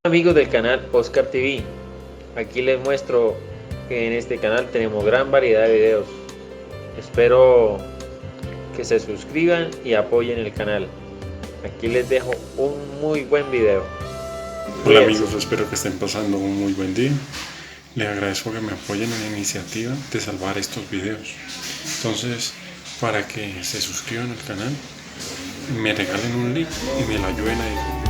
Amigos del canal Oscar TV, aquí les muestro que en este canal tenemos gran variedad de videos. Espero que se suscriban y apoyen el canal. Aquí les dejo un muy buen video. Hola amigos, espero que estén pasando un muy buen día. Les agradezco que me apoyen en la iniciativa de salvar estos videos. Entonces, para que se suscriban al canal, me regalen un like y me lo ayuden a difundir.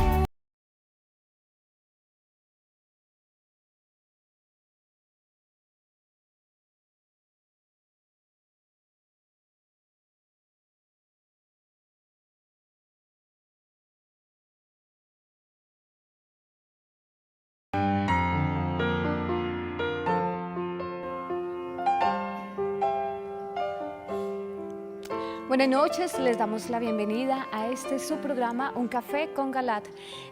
Buenas noches, les damos la bienvenida a su programa Un Café con Galat.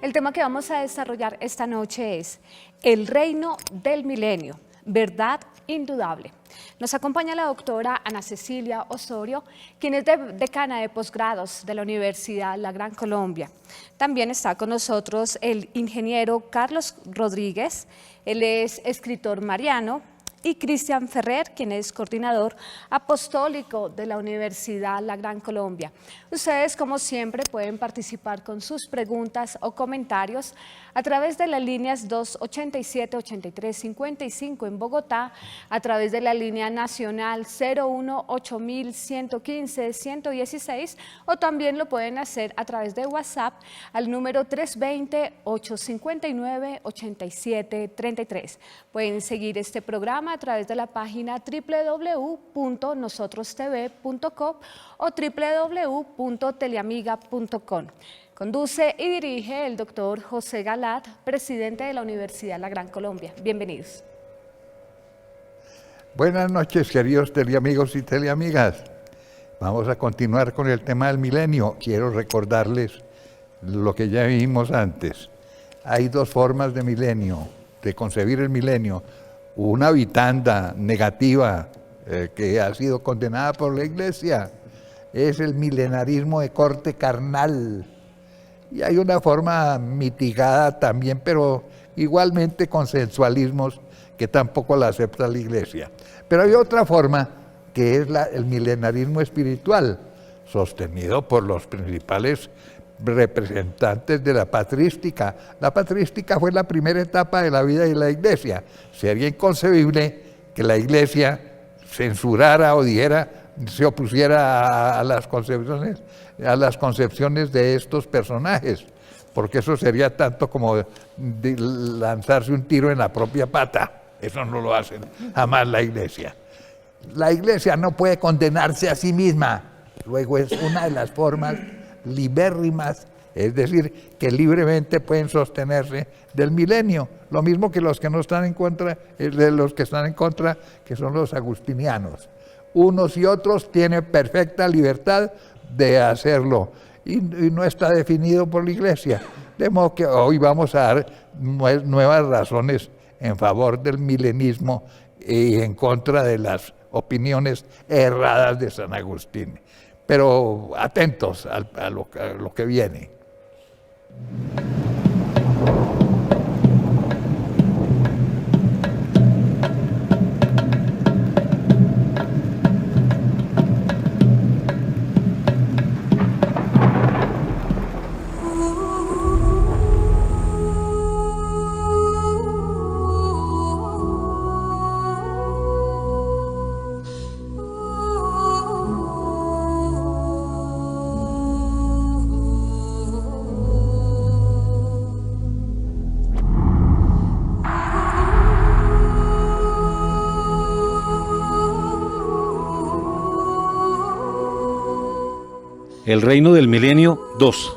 El tema que vamos a desarrollar esta noche es el reino del milenio, verdad indudable. Nos acompaña la doctora Ana Cecilia Osorio, quien es decana de posgrados de la Universidad La Gran Colombia. También está con nosotros el ingeniero Carlos Rodríguez, él es escritor mariano, y Cristian Ferrer, quien es coordinador apostólico de la Universidad La Gran Colombia. Ustedes, como siempre, pueden participar con sus preguntas o comentarios a través de las líneas 287-8355 en Bogotá, a través de la línea nacional 01-8115-116, o también lo pueden hacer a través de WhatsApp al número 320-859-8733. Pueden seguir este programa a través de la página www.nosotrostv.com o www.teleamiga.com. Conduce y dirige el doctor José Galat, presidente de la Universidad La Gran Colombia. Bienvenidos. Buenas noches, queridos teleamigos y teleamigas. Vamos a continuar con el tema del milenio. Quiero recordarles lo que ya vimos antes. Hay dos formas de milenio, de concebir el milenio. Una vitanda negativa que ha sido condenada por la Iglesia es el milenarismo de corte carnal. Y hay una forma mitigada también, pero igualmente con sensualismos que tampoco la acepta la Iglesia. Pero hay otra forma que es el milenarismo espiritual, sostenido por los principales representantes de la patrística. La patrística fue la primera etapa de la vida de la Iglesia. Sería inconcebible que la Iglesia censurara o dijera, se opusiera a las concepciones de estos personajes, porque eso sería tanto como lanzarse un tiro en la propia pata. Eso no lo hacen jamás la Iglesia. La Iglesia no puede condenarse a sí misma. Luego es una de las formas libérrimas, es decir, que libremente pueden sostenerse del milenio, lo mismo que los que no están en contra, de los que están en contra, que son los agustinianos. Unos y otros tienen perfecta libertad de hacerlo y no está definido por la Iglesia. De modo que hoy vamos a dar nuevas razones en favor del milenismo y en contra de las opiniones erradas de San Agustín. Pero atentos a lo que viene. El reino del milenio 2.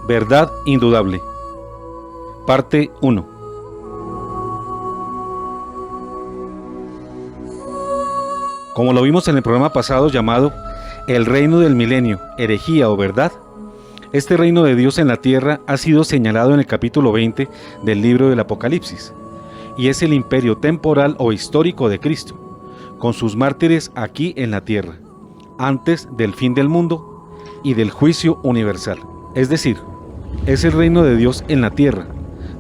Verdad indudable. Parte 1. Como lo vimos en el programa pasado llamado El reino del milenio, herejía o verdad, este reino de Dios en la tierra ha sido señalado en el capítulo 20 del libro del Apocalipsis, y es el imperio temporal o histórico de Cristo, con sus mártires aquí en la tierra, antes del fin del mundo y del juicio universal. Es decir, es el reino de Dios en la tierra,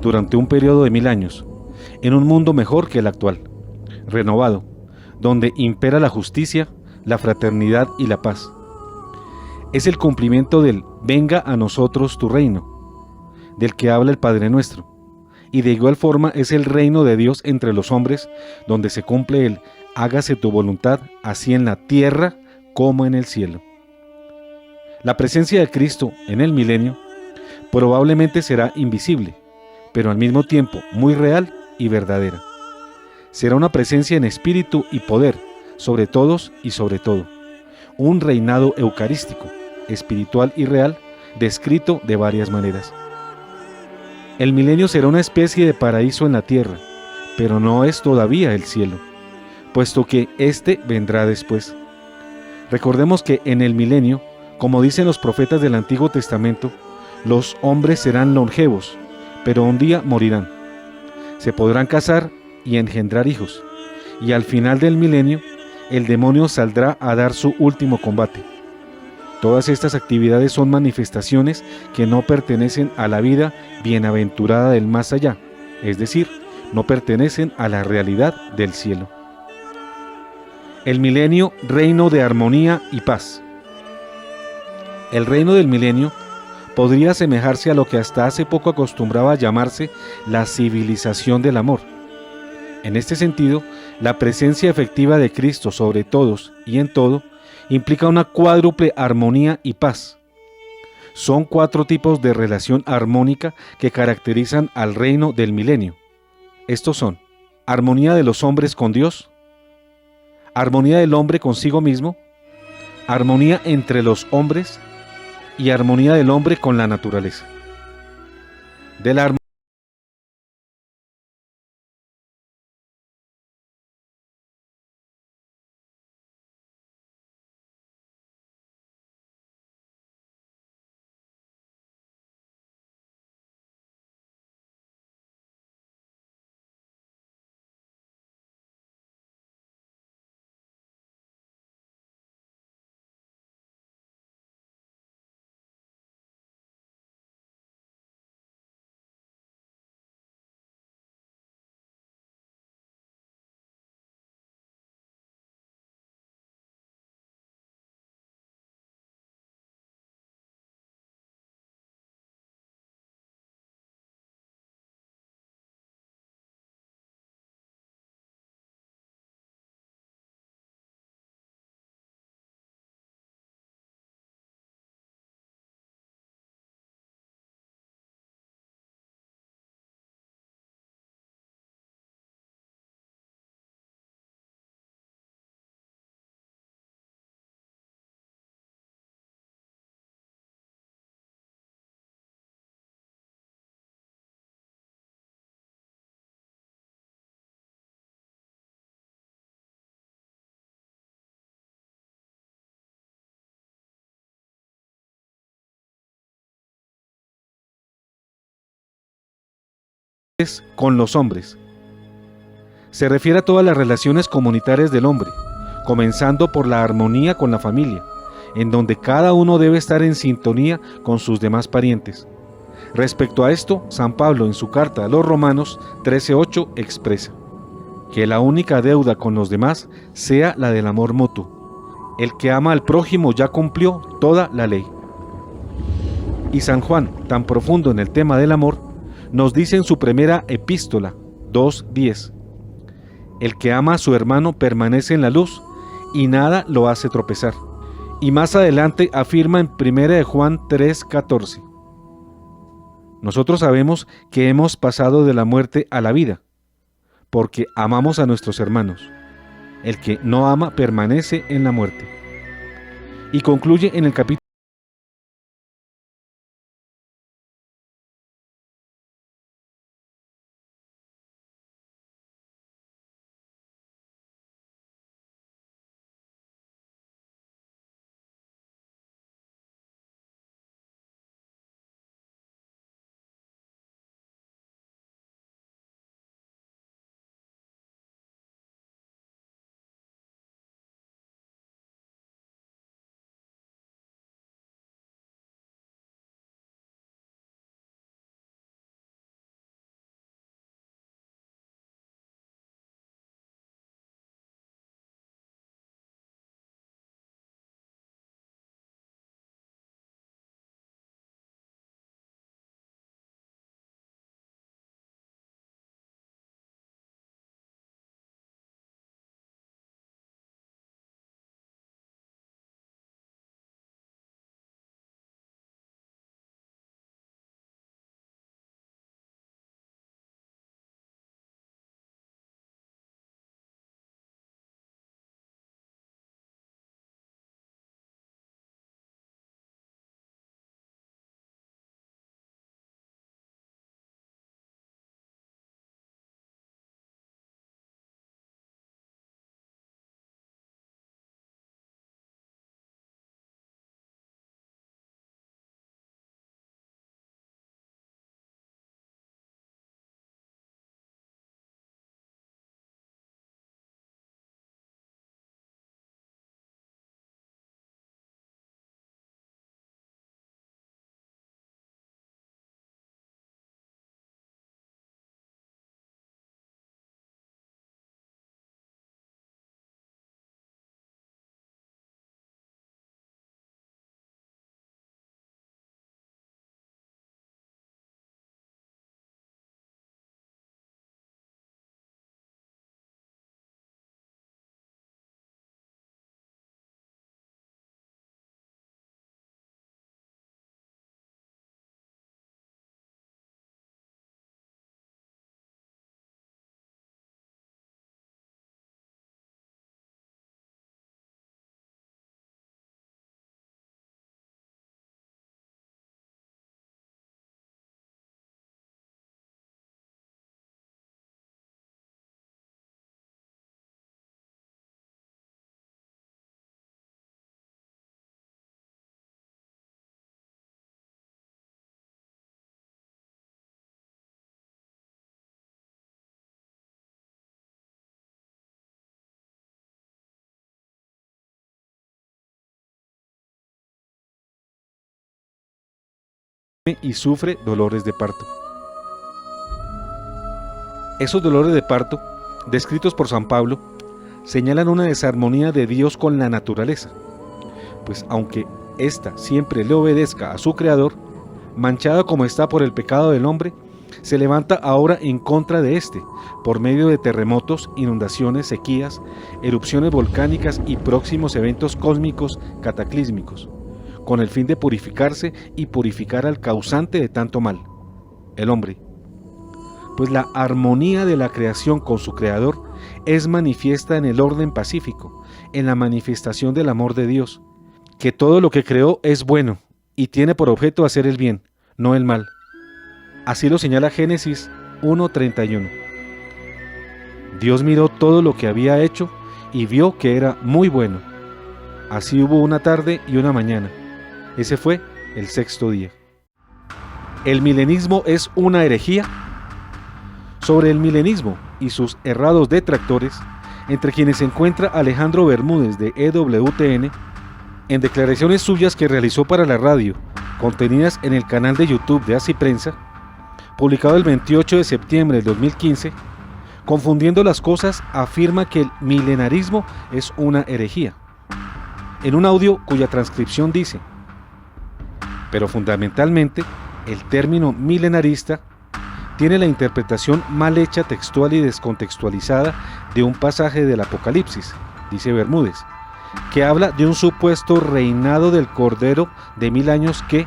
durante un periodo de 1000 años, en un mundo mejor que el actual, renovado, donde impera la justicia, la fraternidad y la paz. Es el cumplimiento del venga a nosotros tu reino, del que habla el Padre Nuestro, y de igual forma es el reino de Dios entre los hombres, donde se cumple el hágase tu voluntad, así en la tierra como en el cielo. La presencia de Cristo en el milenio probablemente será invisible, pero al mismo tiempo muy real y verdadera. Será una presencia en espíritu y poder, sobre todos y sobre todo. Un reinado eucarístico, espiritual y real, descrito de varias maneras. El milenio será una especie de paraíso en la tierra, pero no es todavía el cielo, puesto que éste vendrá después. Recordemos que en el milenio, como dicen los profetas del Antiguo Testamento, los hombres serán longevos, pero un día morirán. Se podrán casar y engendrar hijos, y al final del milenio, el demonio saldrá a dar su último combate. Todas estas actividades son manifestaciones que no pertenecen a la vida bienaventurada del más allá, es decir, no pertenecen a la realidad del cielo. El milenio, reino de armonía y paz. El reino del milenio podría asemejarse a lo que hasta hace poco acostumbraba a llamarse la civilización del amor. En este sentido, la presencia efectiva de Cristo sobre todos y en todo implica una cuádruple armonía y paz. Son 4 tipos de relación armónica que caracterizan al reino del milenio. Estos son: armonía de los hombres con Dios, armonía del hombre consigo mismo, armonía entre los hombres y armonía del hombre con la naturaleza. De la con los hombres. Se refiere a todas las relaciones comunitarias del hombre, comenzando por la armonía con la familia, en donde cada uno debe estar en sintonía con sus demás parientes. Respecto a esto, San Pablo en su carta a los Romanos 13:8 expresa que la única deuda con los demás sea la del amor mutuo. El que ama al prójimo ya cumplió toda la ley. Y San Juan, tan profundo en el tema del amor, nos dice en su primera epístola 2:10: el que ama a su hermano permanece en la luz y nada lo hace tropezar. Y más adelante afirma en 1 de Juan 3:14: nosotros sabemos que hemos pasado de la muerte a la vida, porque amamos a nuestros hermanos. El que no ama permanece en la muerte. Y concluye en el capítulo y sufre dolores de parto. Esos dolores de parto, descritos por San Pablo, señalan una desarmonía de Dios con la naturaleza, pues aunque ésta siempre le obedezca a su Creador, manchada como está por el pecado del hombre, se levanta ahora en contra de éste, por medio de terremotos, inundaciones, sequías, erupciones volcánicas y próximos eventos cósmicos cataclísmicos, con el fin de purificarse y purificar al causante de tanto mal, el hombre. Pues la armonía de la creación con su Creador es manifiesta en el orden pacífico, en la manifestación del amor de Dios, que todo lo que creó es bueno y tiene por objeto hacer el bien, no el mal. Así lo señala Génesis 1:31. Dios miró todo lo que había hecho y vio que era muy bueno. Así hubo una tarde y una mañana. Ese fue el sexto día. ¿El milenismo es una herejía? Sobre el milenismo y sus errados detractores, entre quienes se encuentra Alejandro Bermúdez de EWTN, en declaraciones suyas que realizó para la radio, contenidas en el canal de YouTube de Así Prensa, publicado el 28 de septiembre del 2015, confundiendo las cosas, afirma que el milenarismo es una herejía. En un audio cuya transcripción dice: pero fundamentalmente, el término milenarista tiene la interpretación mal hecha, textual y descontextualizada de un pasaje del Apocalipsis, dice Bermúdez, que habla de un supuesto reinado del Cordero de 1000 años que,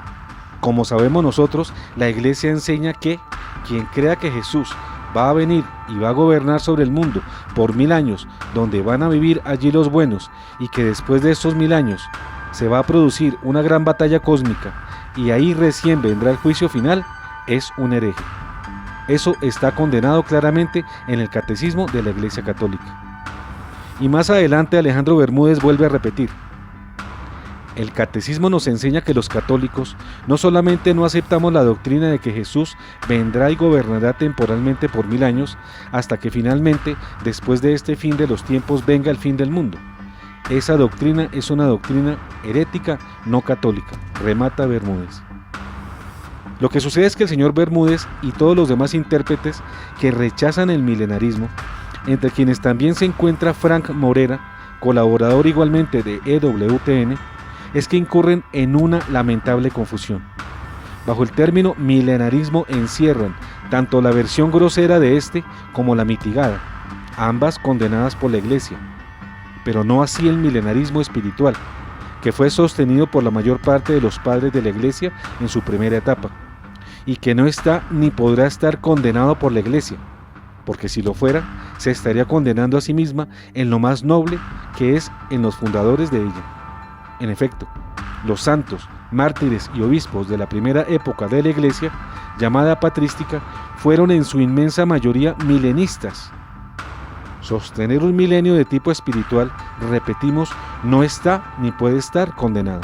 como sabemos nosotros, la Iglesia enseña que quien crea que Jesús va a venir y va a gobernar sobre el mundo por 1000 años, donde van a vivir allí los buenos, y que después de estos 1000 años se va a producir una gran batalla cósmica, y ahí recién vendrá el juicio final, es un hereje. Eso está condenado claramente en el Catecismo de la Iglesia Católica. Y más adelante Alejandro Bermúdez vuelve a repetir: el Catecismo nos enseña que los católicos no solamente no aceptamos la doctrina de que Jesús vendrá y gobernará temporalmente por 1000 años, hasta que finalmente, después de este fin de los tiempos, venga el fin del mundo. Esa doctrina es una doctrina herética no católica, remata Bermúdez. Lo que sucede es que el señor Bermúdez y todos los demás intérpretes que rechazan el milenarismo, entre quienes también se encuentra Frank Morera, colaborador igualmente de EWTN, es que incurren en una lamentable confusión. Bajo el término milenarismo encierran tanto la versión grosera de este como la mitigada, ambas condenadas por la Iglesia, pero no así el milenarismo espiritual, que fue sostenido por la mayor parte de los padres de la Iglesia en su primera etapa, y que no está ni podrá estar condenado por la Iglesia, porque si lo fuera, se estaría condenando a sí misma en lo más noble que es en los fundadores de ella. En efecto, los santos, mártires y obispos de la primera época de la Iglesia, llamada patrística, fueron en su inmensa mayoría milenistas. Sostener un milenio de tipo espiritual, repetimos, no está ni puede estar condenado.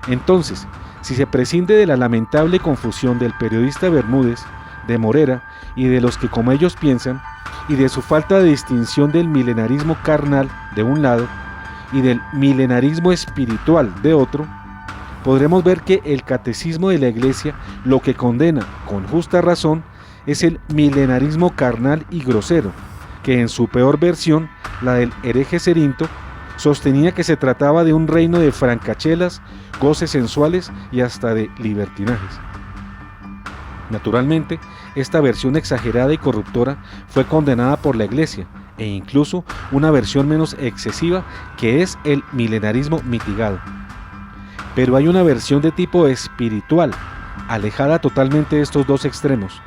Entonces, si se prescinde de la lamentable confusión del periodista Bermúdez, de Morera y de los que como ellos piensan, y de su falta de distinción del milenarismo carnal de un lado y del milenarismo espiritual de otro, podremos ver que el Catecismo de la Iglesia lo que condena con justa razón es el milenarismo carnal y grosero, que en su peor versión, la del hereje Cerinto, sostenía que se trataba de un reino de francachelas, goces sensuales y hasta de libertinajes. Naturalmente, esta versión exagerada y corruptora fue condenada por la Iglesia, e incluso una versión menos excesiva que es el milenarismo mitigado. Pero hay una versión de tipo espiritual, alejada totalmente de estos dos extremos,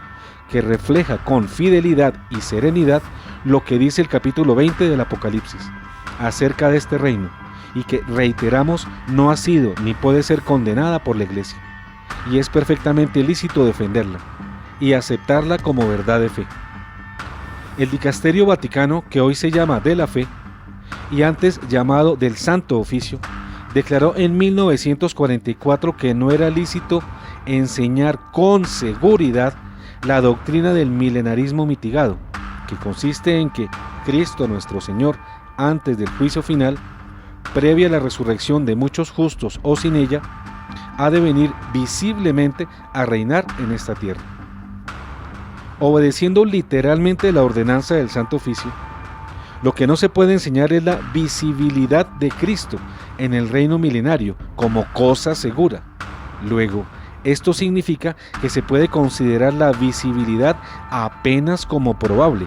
que refleja con fidelidad y serenidad lo que dice el capítulo 20 del Apocalipsis acerca de este reino, y que, reiteramos, no ha sido ni puede ser condenada por la Iglesia, y es perfectamente lícito defenderla y aceptarla como verdad de fe. El Dicasterio Vaticano, que hoy se llama de la Fe, y antes llamado del Santo Oficio, declaró en 1944 que no era lícito enseñar con seguridad la doctrina del milenarismo mitigado, que consiste en que Cristo nuestro Señor, antes del juicio final, previa a la resurrección de muchos justos o sin ella, ha de venir visiblemente a reinar en esta tierra. Obedeciendo literalmente la ordenanza del Santo Oficio, lo que no se puede enseñar es la visibilidad de Cristo en el reino milenario como cosa segura. Luego, esto significa que se puede considerar la visibilidad apenas como probable,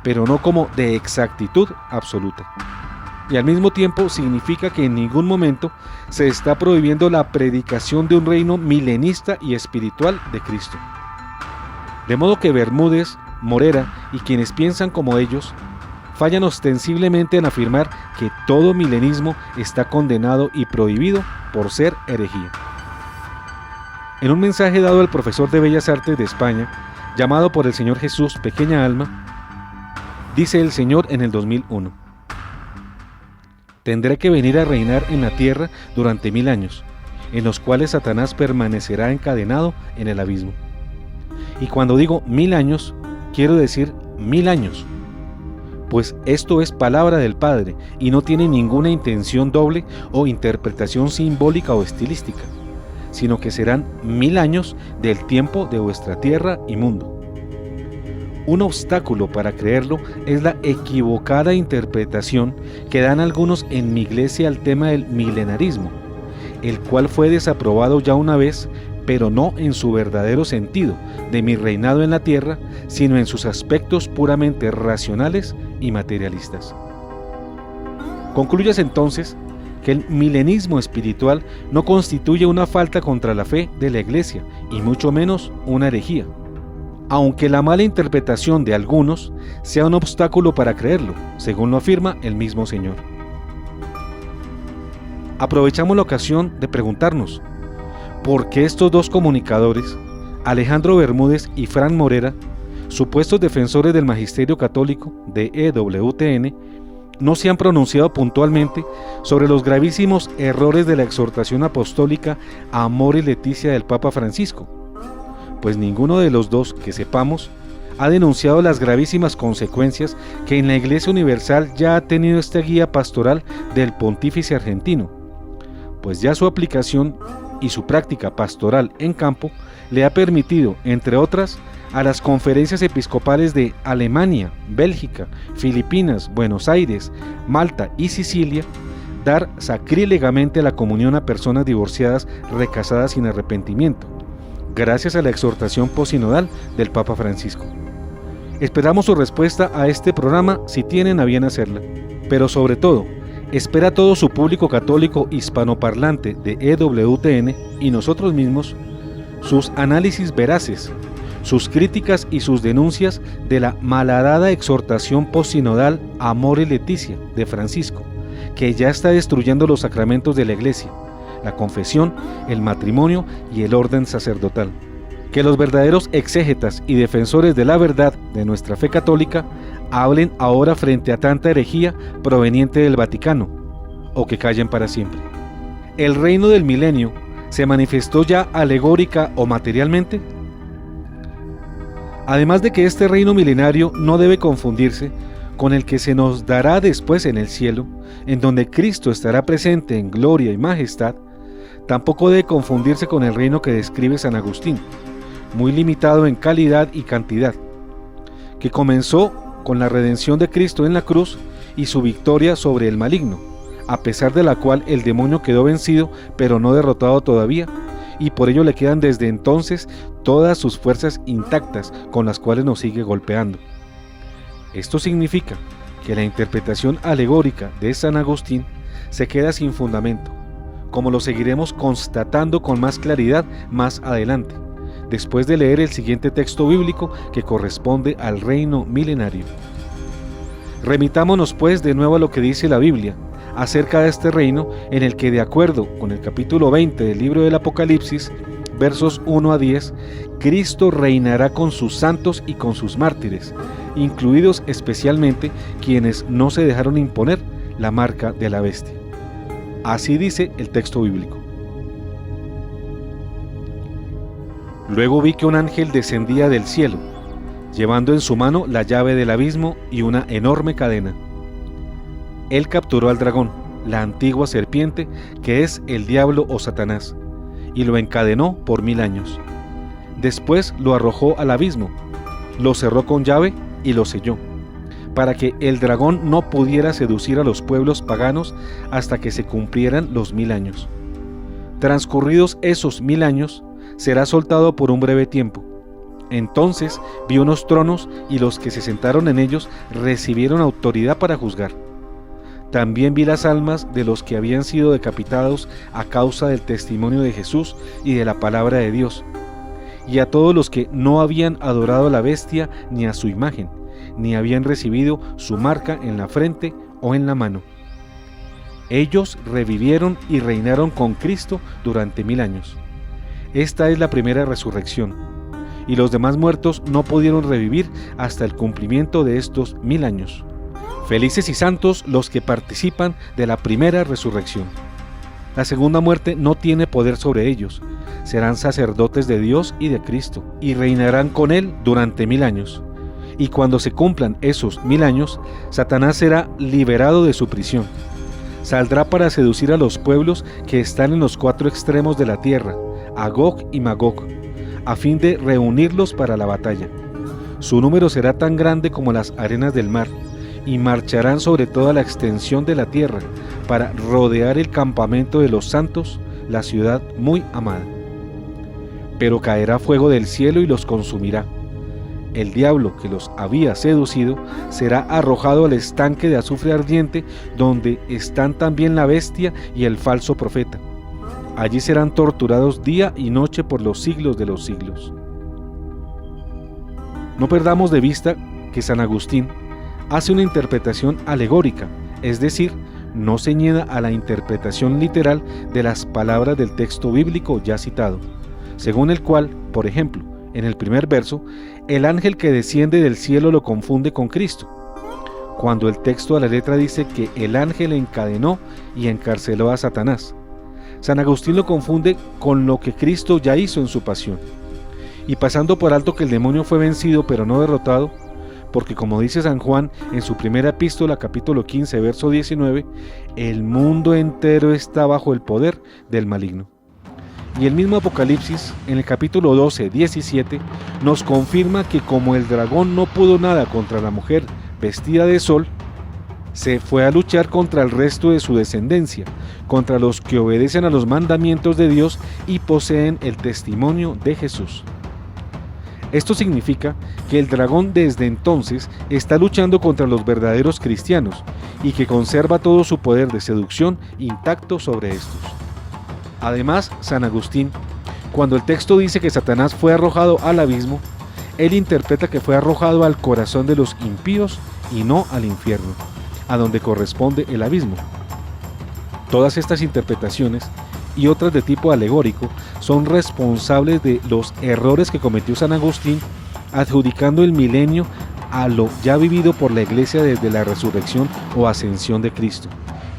pero no como de exactitud absoluta. Y al mismo tiempo significa que en ningún momento se está prohibiendo la predicación de un reino milenista y espiritual de Cristo. De modo que Bermúdez, Morera y quienes piensan como ellos fallan ostensiblemente en afirmar que todo milenismo está condenado y prohibido por ser herejía. En un mensaje dado al profesor de Bellas Artes de España, llamado por el Señor Jesús Pequeña Alma, dice el Señor en el 2001: tendré que venir a reinar en la tierra durante 1000 años, en los cuales Satanás permanecerá encadenado en el abismo. Y cuando digo 1000 años, quiero decir 1000 años, pues esto es palabra del Padre y no tiene ninguna intención doble o interpretación simbólica o estilística, sino que serán 1000 años del tiempo de vuestra tierra y mundo. Un obstáculo para creerlo es la equivocada interpretación que dan algunos en mi iglesia al tema del milenarismo, el cual fue desaprobado ya una vez, pero no en su verdadero sentido de mi reinado en la tierra, sino en sus aspectos puramente racionales y materialistas. Concluyas entonces que el milenismo espiritual no constituye una falta contra la fe de la iglesia, y mucho menos una herejía, aunque la mala interpretación de algunos sea un obstáculo para creerlo, según lo afirma el mismo Señor. Aprovechamos la ocasión de preguntarnos, ¿por qué estos dos comunicadores, Alejandro Bermúdez y Fran Morera, supuestos defensores del magisterio católico de EWTN, no se han pronunciado puntualmente sobre los gravísimos errores de la exhortación apostólica Amoris Laetitia del Papa Francisco? Pues ninguno de los dos, que sepamos, ha denunciado las gravísimas consecuencias que en la Iglesia Universal ya ha tenido esta guía pastoral del pontífice argentino, pues ya su aplicación y su práctica pastoral en campo le ha permitido, entre otras, a las conferencias episcopales de Alemania, Bélgica, Filipinas, Buenos Aires, Malta y Sicilia, dar sacrílegamente la comunión a personas divorciadas recasadas sin arrepentimiento, gracias a la exhortación posinodal del Papa Francisco. Esperamos su respuesta a este programa si tienen a bien hacerla, pero sobre todo, espera a todo su público católico hispanoparlante de EWTN y nosotros mismos sus análisis veraces, sus críticas y sus denuncias de la malhadada exhortación postsinodal Amoris Laetitia de Francisco, que ya está destruyendo los sacramentos de la Iglesia, la confesión, el matrimonio y el orden sacerdotal. Que los verdaderos exégetas y defensores de la verdad de nuestra fe católica hablen ahora frente a tanta herejía proveniente del Vaticano, o que callen para siempre. ¿El reino del milenio se manifestó ya alegórica o materialmente? Además de que este reino milenario no debe confundirse con el que se nos dará después en el cielo, en donde Cristo estará presente en gloria y majestad, tampoco debe confundirse con el reino que describe San Agustín, muy limitado en calidad y cantidad, que comenzó con la redención de Cristo en la cruz y su victoria sobre el maligno, a pesar de la cual el demonio quedó vencido pero no derrotado todavía, y por ello le quedan desde entonces todas sus fuerzas intactas con las cuales nos sigue golpeando. Esto significa que la interpretación alegórica de San Agustín se queda sin fundamento, como lo seguiremos constatando con más claridad más adelante, después de leer el siguiente texto bíblico que corresponde al reino milenario. Remitámonos pues de nuevo a lo que dice la Biblia acerca de este reino, en el que, de acuerdo con el capítulo 20 del libro del Apocalipsis, versos 1 a 10, Cristo reinará con sus santos y con sus mártires, incluidos especialmente quienes no se dejaron imponer la marca de la bestia. Así dice el texto bíblico. Luego vi que un ángel descendía del cielo, llevando en su mano la llave del abismo y una enorme cadena. Él capturó al dragón, la antigua serpiente, que es el diablo o Satanás, y lo encadenó por 1000 años. Después lo arrojó al abismo, lo cerró con llave y lo selló, para que el dragón no pudiera seducir a los pueblos paganos hasta que se cumplieran los 1000 años. Transcurridos esos 1000 años, será soltado por un breve tiempo. Entonces vi unos tronos y los que se sentaron en ellos recibieron autoridad para juzgar. También vi las almas de los que habían sido decapitados a causa del testimonio de Jesús y de la palabra de Dios, y a todos los que no habían adorado a la bestia ni a su imagen, ni habían recibido su marca en la frente o en la mano. Ellos revivieron y reinaron con Cristo durante 1000 años. Esta es la primera resurrección, y los demás muertos no pudieron revivir hasta el cumplimiento de estos 1000 años. Felices y santos los que participan de la primera resurrección. La segunda muerte no tiene poder sobre ellos. Serán sacerdotes de Dios y de Cristo, y reinarán con Él durante 1000 años. Y cuando se cumplan esos 1000 años, Satanás será liberado de su prisión. Saldrá para seducir a los pueblos que están en los 4 extremos de la tierra, a Gog y Magog, a fin de reunirlos para la batalla. Su número será tan grande como las arenas del mar, y marcharán sobre toda la extensión de la tierra para rodear el campamento de los santos, la ciudad muy amada. Pero caerá fuego del cielo y los consumirá. El diablo que los había seducido será arrojado al estanque de azufre ardiente, donde están también la bestia y el falso profeta. Allí serán torturados día y noche por los siglos de los siglos. No perdamos de vista que San Agustín hace una interpretación alegórica, es decir, no ceñida a la interpretación literal de las palabras del texto bíblico ya citado, según el cual, por ejemplo, en el primer verso, el ángel que desciende del cielo lo confunde con Cristo, cuando el texto a la letra dice que el ángel encadenó y encarceló a Satanás. San Agustín lo confunde con lo que Cristo ya hizo en su pasión, y pasando por alto que el demonio fue vencido pero no derrotado, porque como dice San Juan en su primera epístola, capítulo 15, verso 19, el mundo entero está bajo el poder del maligno. Y el mismo Apocalipsis, en el capítulo 12, 17, nos confirma que como el dragón no pudo nada contra la mujer vestida de sol, se fue a luchar contra el resto de su descendencia, contra los que obedecen a los mandamientos de Dios y poseen el testimonio de Jesús. Esto significa que el dragón desde entonces está luchando contra los verdaderos cristianos y que conserva todo su poder de seducción intacto sobre estos. Además, San Agustín, cuando el texto dice que Satanás fue arrojado al abismo, él interpreta que fue arrojado al corazón de los impíos y no al infierno, a donde corresponde el abismo. Todas estas interpretaciones y otras de tipo alegórico son responsables de los errores que cometió San Agustín, adjudicando el milenio a lo ya vivido por la Iglesia desde la resurrección o ascensión de Cristo,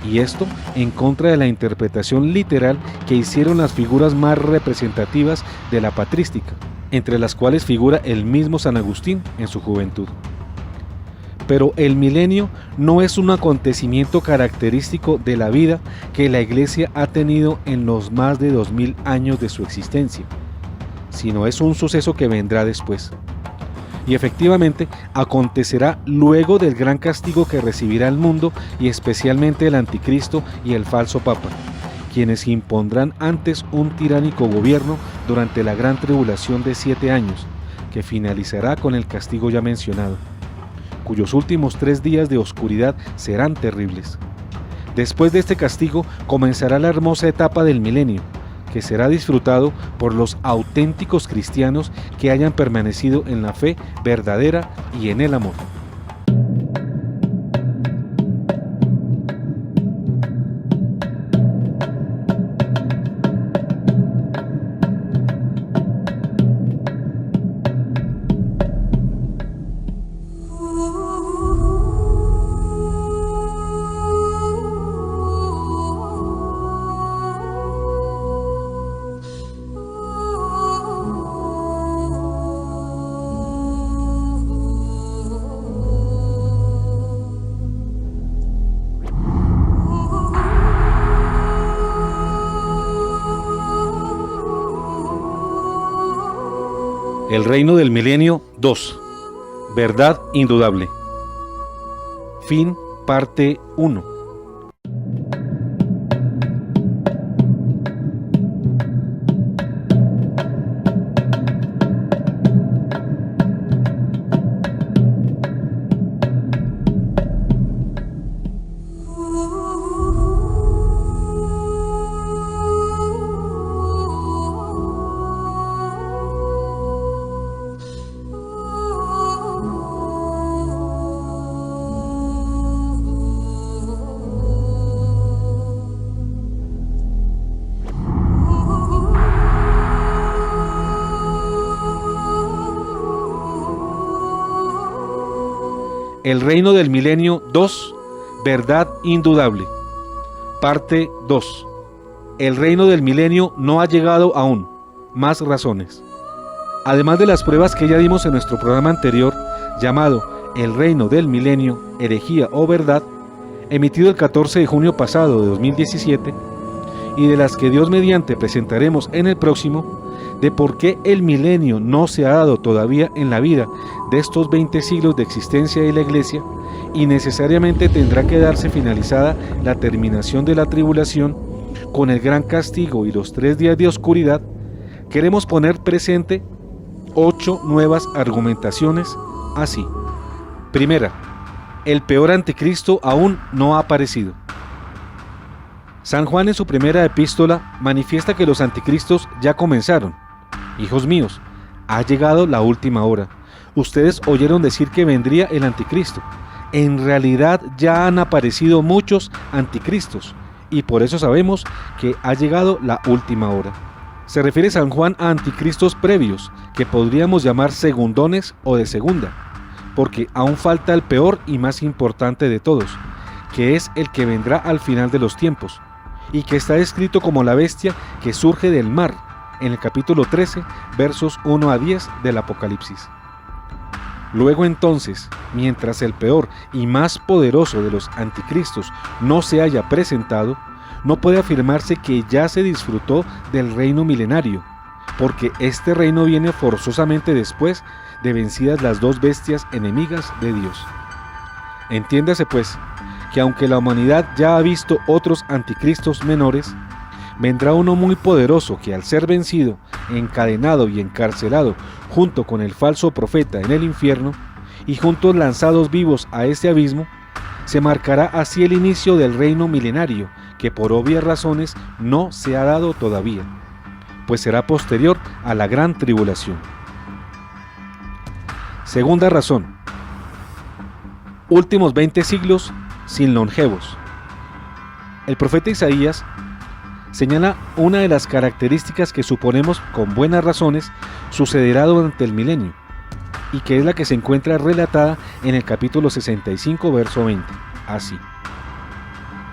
y esto en contra de la interpretación literal que hicieron las figuras más representativas de la patrística, entre las cuales figura el mismo San Agustín en su juventud. Pero el milenio no es un acontecimiento característico de la vida que la Iglesia ha tenido en los más de 2000 años de su existencia, sino es un suceso que vendrá después. Y efectivamente acontecerá luego del gran castigo que recibirá el mundo y especialmente el anticristo y el falso papa, quienes impondrán antes un tiránico gobierno durante la gran tribulación de 7 años, que finalizará con el castigo ya mencionado, cuyos últimos 3 días de oscuridad serán terribles. Después de este castigo comenzará la hermosa etapa del milenio, que será disfrutado por los auténticos cristianos que hayan permanecido en la fe verdadera y en el amor. El reino del milenio 2. Verdad indudable. Fin, parte 1. El reino del milenio 2, verdad indudable. Parte 2. El reino del milenio no ha llegado aún. Más razones. Además de las pruebas que ya dimos en nuestro programa anterior, llamado El reino del milenio, herejía o verdad, emitido el 14 de junio pasado de 2017, y de las que Dios mediante presentaremos en el próximo, de por qué el milenio no se ha dado todavía en la vida de estos 20 siglos de existencia de la Iglesia, y necesariamente tendrá que darse finalizada la terminación de la tribulación con el gran castigo y los 3 días de oscuridad, queremos poner presente 8 nuevas argumentaciones así. Primera, el peor anticristo aún no ha aparecido. San Juan en su primera epístola manifiesta que los anticristos ya comenzaron. Hijos míos, ha llegado la última hora. Ustedes oyeron decir que vendría el anticristo. En realidad ya han aparecido muchos anticristos y por eso sabemos que ha llegado la última hora. Se refiere San Juan a anticristos previos, que podríamos llamar segundones o de segunda, porque aún falta el peor y más importante de todos, que es el que vendrá al final de los tiempos, y que está descrito como la bestia que surge del mar, en el capítulo 13, versos 1 a 10 del Apocalipsis. Luego entonces, mientras el peor y más poderoso de los anticristos no se haya presentado, no puede afirmarse que ya se disfrutó del reino milenario, porque este reino viene forzosamente después de vencidas las 2 bestias enemigas de Dios. Entiéndase pues, que aunque la humanidad ya ha visto otros anticristos menores, vendrá uno muy poderoso que al ser vencido, encadenado y encarcelado junto con el falso profeta en el infierno, y juntos lanzados vivos a este abismo, se marcará así el inicio del reino milenario, que por obvias razones no se ha dado todavía, pues será posterior a la gran tribulación. Segunda razón, últimos 20 siglos sin longevos. El profeta Isaías señala una de las características que suponemos con buenas razones sucederá durante el milenio, y que es la que se encuentra relatada en el capítulo 65, verso 20, así: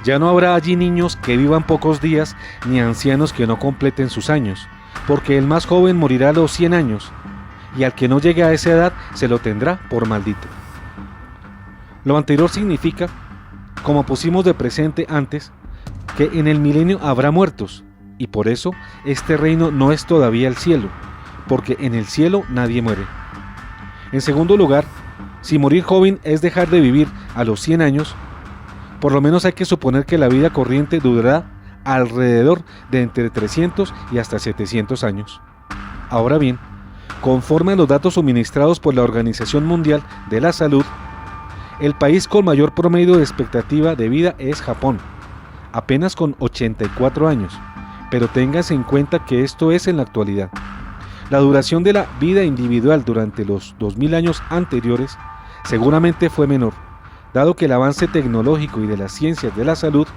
ya no habrá allí niños que vivan pocos días, ni ancianos que no completen sus años, porque el más joven morirá a los 100 años, y al que no llegue a esa edad se lo tendrá por maldito. Lo anterior significa, como pusimos de presente antes, que en el milenio habrá muertos, y por eso este reino no es todavía el cielo, porque en el cielo nadie muere. En segundo lugar, si morir joven es dejar de vivir a los 100 años, por lo menos hay que suponer que la vida corriente durará alrededor de entre 300 y hasta 700 años. Ahora bien, conforme a los datos suministrados por la Organización Mundial de la Salud, el país con mayor promedio de expectativa de vida es Japón, apenas con 84 años, pero téngase en cuenta que esto es en la actualidad. La duración de la vida individual durante los 2000 años anteriores seguramente fue menor, dado que el avance tecnológico y de las ciencias de la salud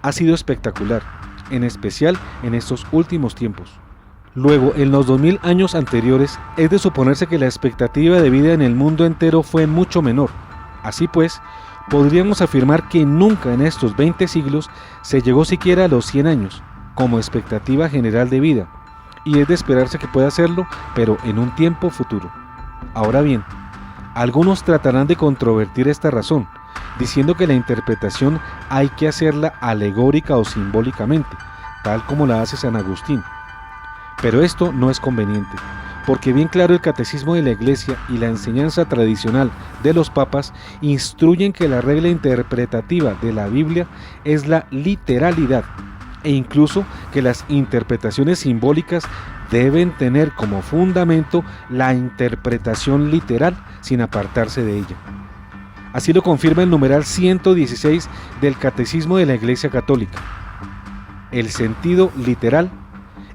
ha sido espectacular, en especial en estos últimos tiempos. Luego, en los 2000 años anteriores, es de suponerse que la expectativa de vida en el mundo entero fue mucho menor. Así pues, podríamos afirmar que nunca en estos 20 siglos se llegó siquiera a los 100 años, como expectativa general de vida, y es de esperarse que pueda hacerlo, pero en un tiempo futuro. Ahora bien, algunos tratarán de controvertir esta razón, diciendo que la interpretación hay que hacerla alegórica o simbólicamente, tal como la hace San Agustín. Pero esto no es conveniente, porque bien claro el catecismo de la Iglesia y la enseñanza tradicional de los papas instruyen que la regla interpretativa de la Biblia es la literalidad, e incluso que las interpretaciones simbólicas deben tener como fundamento la interpretación literal sin apartarse de ella. Así lo confirma el numeral 116 del Catecismo de la Iglesia Católica. El sentido literal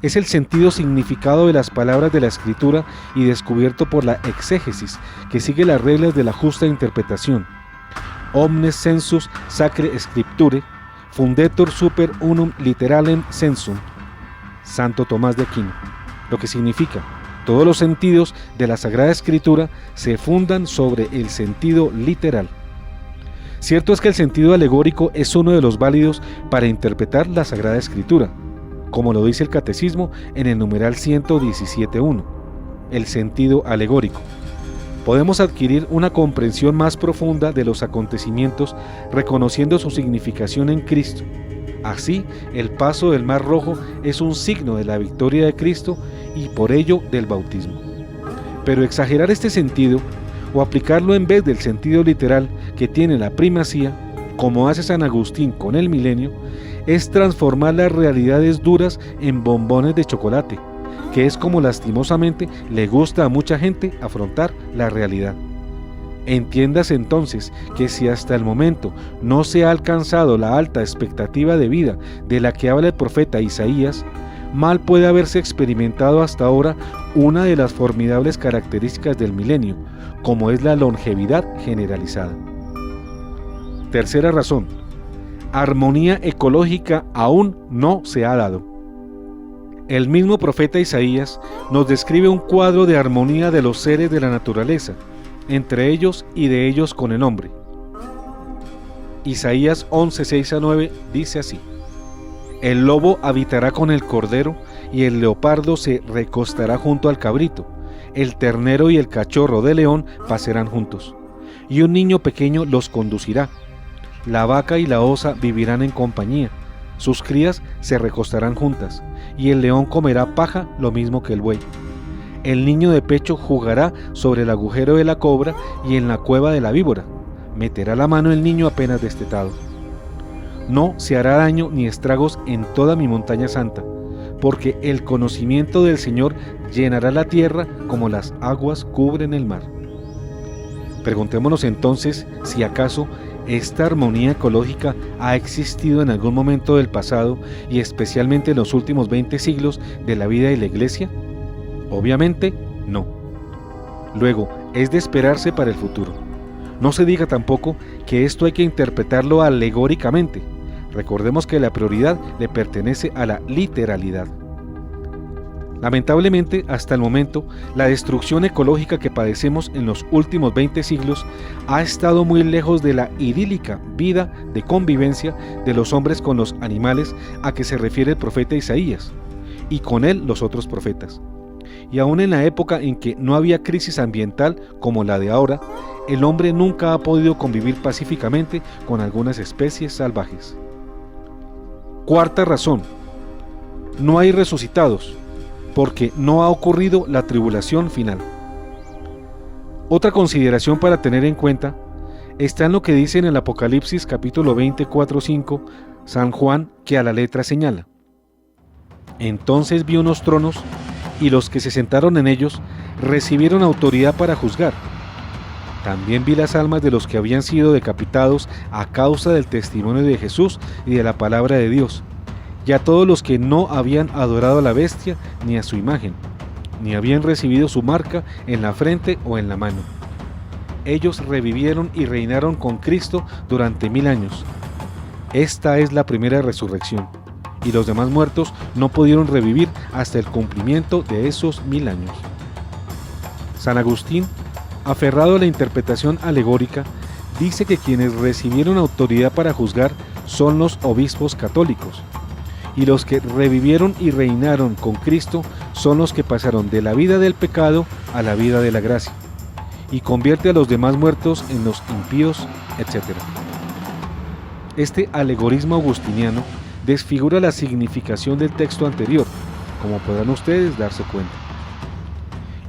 es el sentido significado de las palabras de la Escritura y descubierto por la exégesis, que sigue las reglas de la justa interpretación. Omnes sensus sacre scripture, fundetur super unum literalem sensum. Santo Tomás de Aquino. Lo que significa, todos los sentidos de la Sagrada Escritura se fundan sobre el sentido literal. Cierto es que el sentido alegórico es uno de los válidos para interpretar la Sagrada Escritura, como lo dice el Catecismo en el numeral 117.1, el sentido alegórico. Podemos adquirir una comprensión más profunda de los acontecimientos reconociendo su significación en Cristo. Así, el paso del Mar Rojo es un signo de la victoria de Cristo y por ello del bautismo. Pero exagerar este sentido o aplicarlo en vez del sentido literal que tiene la primacía, como hace San Agustín con el milenio, es transformar las realidades duras en bombones de chocolate, que es como lastimosamente le gusta a mucha gente afrontar la realidad. Entiéndase entonces que si hasta el momento no se ha alcanzado la alta expectativa de vida de la que habla el profeta Isaías, mal puede haberse experimentado hasta ahora una de las formidables características del milenio, como es la longevidad generalizada. Tercera razón, armonía ecológica aún no se ha dado. El mismo profeta Isaías nos describe un cuadro de armonía de los seres de la naturaleza, entre ellos y de ellos con el hombre. Isaías 11:6-9 dice así: el lobo habitará con el cordero y el leopardo se recostará junto al cabrito, el ternero y el cachorro de león pasarán juntos, y un niño pequeño los conducirá. La vaca y la osa vivirán en compañía, sus crías se recostarán juntas, y el león comerá paja lo mismo que el buey. El niño de pecho jugará sobre el agujero de la cobra y en la cueva de la víbora. Meterá la mano el niño apenas destetado. No se hará daño ni estragos en toda mi montaña santa, porque el conocimiento del Señor llenará la tierra como las aguas cubren el mar. Preguntémonos entonces si acaso esta armonía ecológica ha existido en algún momento del pasado y especialmente en los últimos 20 siglos de la vida de la Iglesia. Obviamente, no. Luego, es de esperarse para el futuro. No se diga tampoco que esto hay que interpretarlo alegóricamente. Recordemos que la prioridad le pertenece a la literalidad. Lamentablemente, hasta el momento, la destrucción ecológica que padecemos en los últimos 20 siglos ha estado muy lejos de la idílica vida de convivencia de los hombres con los animales a que se refiere el profeta Isaías, y con él los otros profetas. Y aún en la época en que no había crisis ambiental como la de ahora, el hombre nunca ha podido convivir pacíficamente con algunas especies salvajes. Cuarta razón, no hay resucitados, porque no ha ocurrido la tribulación final. Otra consideración para tener en cuenta está en lo que dice en el Apocalipsis capítulo 24:5 San Juan, que a la letra señala: entonces vi unos tronos y los que se sentaron en ellos recibieron autoridad para juzgar. También vi las almas de los que habían sido decapitados a causa del testimonio de Jesús y de la palabra de Dios, y a todos los que no habían adorado a la bestia ni a su imagen, ni habían recibido su marca en la frente o en la mano. Ellos revivieron y reinaron con Cristo durante 1000 años. Esta es la primera resurrección, y los demás muertos no pudieron revivir hasta el cumplimiento de esos 1000 años. San Agustín, aferrado a la interpretación alegórica, dice que quienes recibieron autoridad para juzgar son los obispos católicos, y los que revivieron y reinaron con Cristo son los que pasaron de la vida del pecado a la vida de la gracia, y convierte a los demás muertos en los impíos, etc. Este alegorismo agustiniano desfigura la significación del texto anterior, como podrán ustedes darse cuenta.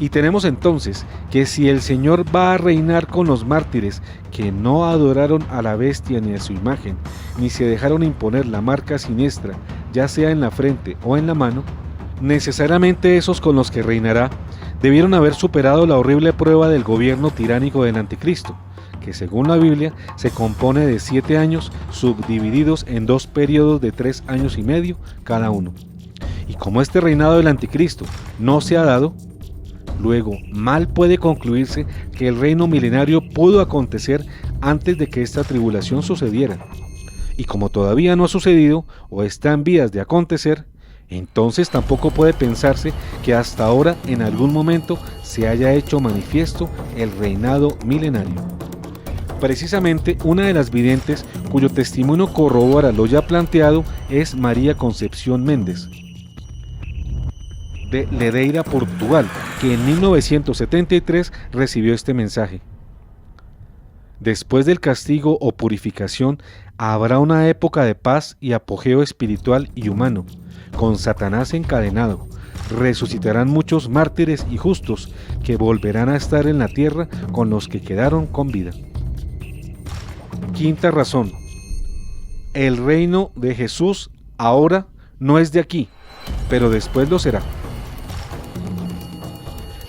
Y tenemos entonces que si el Señor va a reinar con los mártires que no adoraron a la bestia ni a su imagen, ni se dejaron imponer la marca siniestra, ya sea en la frente o en la mano, necesariamente esos con los que reinará debieron haber superado la horrible prueba del gobierno tiránico del Anticristo, que según la Biblia se compone de 7 años subdivididos en 2 periodos de 3 años y medio cada uno. Y como este reinado del Anticristo no se ha dado, luego mal puede concluirse que el reino milenario pudo acontecer antes de que esta tribulación sucediera. Y como todavía no ha sucedido o está en vías de acontecer, entonces tampoco puede pensarse que hasta ahora en algún momento se haya hecho manifiesto el reinado milenario. Precisamente una de las videntes cuyo testimonio corrobora lo ya planteado es María Concepción Méndez, de Ledeira, Portugal, que en 1973 recibió este mensaje. Después del castigo o purificación, habrá una época de paz y apogeo espiritual y humano, con Satanás encadenado. Resucitarán muchos mártires y justos que volverán a estar en la tierra con los que quedaron con vida. Quinta razón. El reino de Jesús ahora no es de aquí, pero después lo será.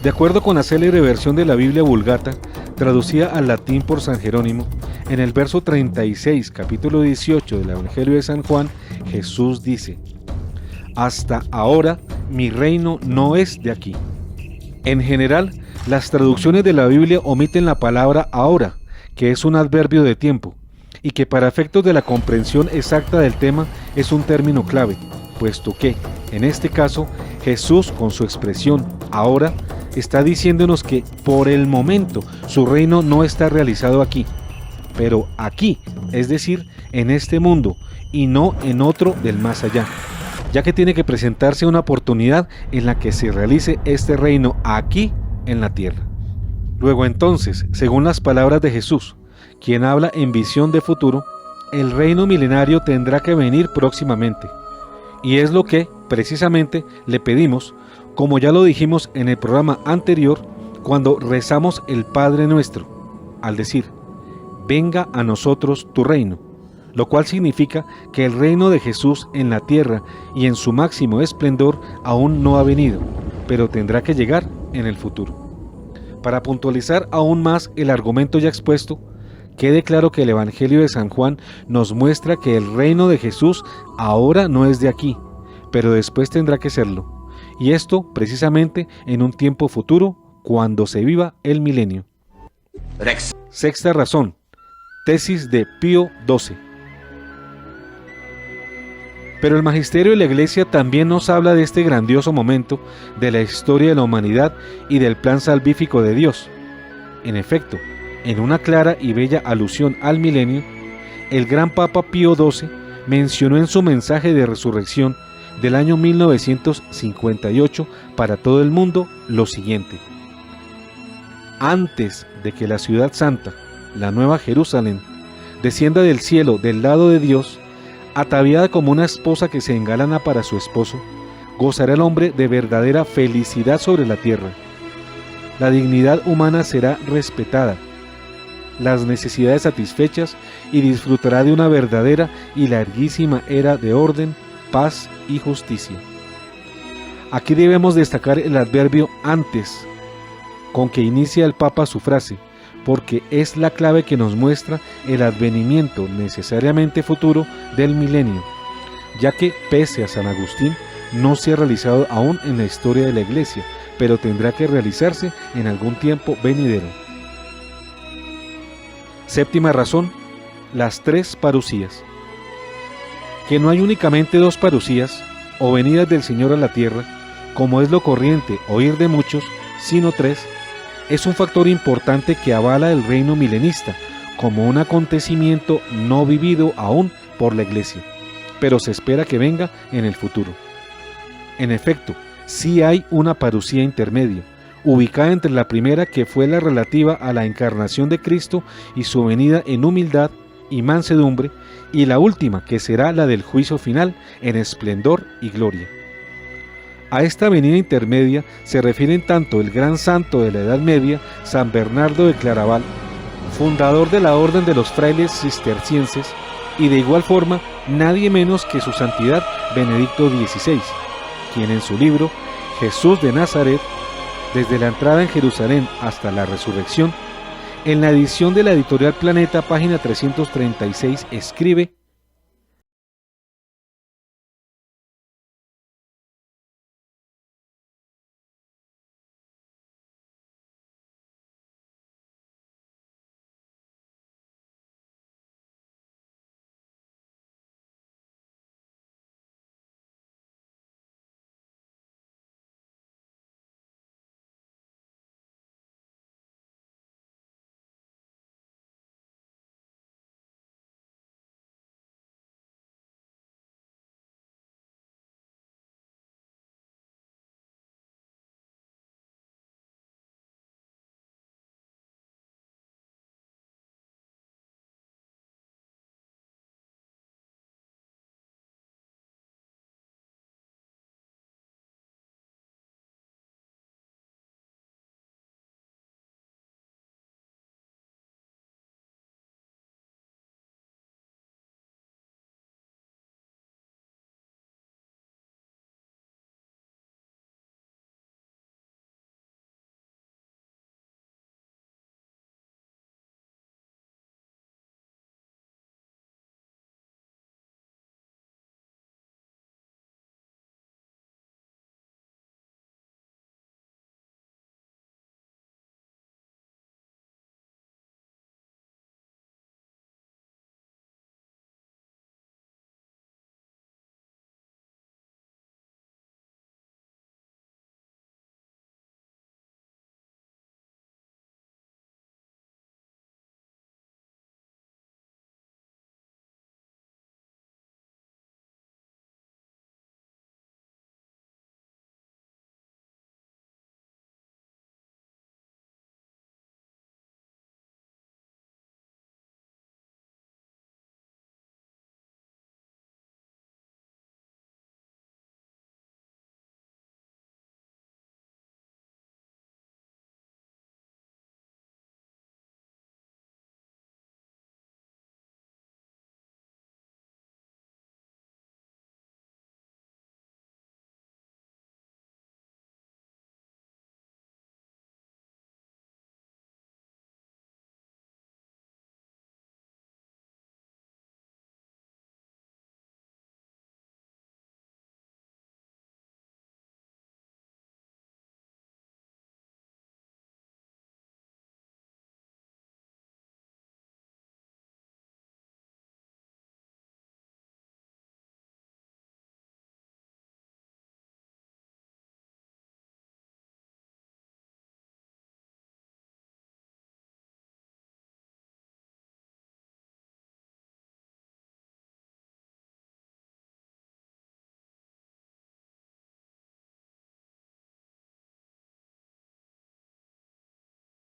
De acuerdo con la célebre versión de la Biblia Vulgata, traducida al latín por San Jerónimo, en el verso 36, capítulo 18 del Evangelio de San Juan, Jesús dice: hasta ahora mi reino no es de aquí. En general, las traducciones de la Biblia omiten la palabra ahora, que es un adverbio de tiempo, y que para efectos de la comprensión exacta del tema es un término clave, puesto que, en este caso, Jesús con su expresión ahora está diciéndonos que por el momento su reino no está realizado aquí, pero aquí, es decir, en este mundo y no en otro del más allá, ya que tiene que presentarse una oportunidad en la que se realice este reino aquí en la tierra. Luego entonces, según las palabras de Jesús, quien habla en visión de futuro, el reino milenario tendrá que venir próximamente, y es lo que, precisamente, le pedimos, como ya lo dijimos en el programa anterior, cuando rezamos el Padre Nuestro, al decir: venga a nosotros tu reino, lo cual significa que el reino de Jesús en la tierra y en su máximo esplendor aún no ha venido, pero tendrá que llegar en el futuro. Para puntualizar aún más el argumento ya expuesto, quede claro que el Evangelio de San Juan nos muestra que el reino de Jesús ahora no es de aquí, pero después tendrá que serlo. Y esto precisamente en un tiempo futuro, cuando se viva el milenio. Sexta razón. Tesis de Pío XII. Pero el magisterio de la Iglesia también nos habla de este grandioso momento de la historia de la humanidad y del plan salvífico de Dios. En efecto, en una clara y bella alusión al milenio, el gran Papa Pío XII mencionó en su mensaje de resurrección del año 1958 para todo el mundo lo siguiente: antes de que la ciudad santa, la Nueva Jerusalén, descienda del cielo del lado de Dios, ataviada como una esposa que se engalana para su esposo, gozará el hombre de verdadera felicidad sobre la tierra. La dignidad humana será respetada, las necesidades satisfechas, y disfrutará de una verdadera y larguísima era de orden, paz y justicia. Aquí debemos destacar el adverbio antes, con que inicia el Papa su frase, porque es la clave que nos muestra el advenimiento necesariamente futuro del milenio, ya que, pese a San Agustín, no se ha realizado aún en la historia de la Iglesia, pero tendrá que realizarse en algún tiempo venidero. Séptima razón, las 3 parusías. Que no hay únicamente 2 parusías, o venidas del Señor a la tierra, como es lo corriente oír de muchos, sino 3, es un factor importante que avala el reino milenista, como un acontecimiento no vivido aún por la Iglesia, pero se espera que venga en el futuro. En efecto, sí hay una parusía intermedia, ubicada entre la primera, que fue la relativa a la encarnación de Cristo y su venida en humildad y mansedumbre, y la última, que será la del juicio final en esplendor y gloria. A esta venida intermedia se refieren tanto el gran santo de la Edad Media, San Bernardo de Claraval, fundador de la Orden de los Frailes Cistercienses, y de igual forma nadie menos que su santidad Benedicto XVI, quien en su libro Jesús de Nazaret, desde la entrada en Jerusalén hasta la resurrección, en la edición de la editorial Planeta, página 336, escribe: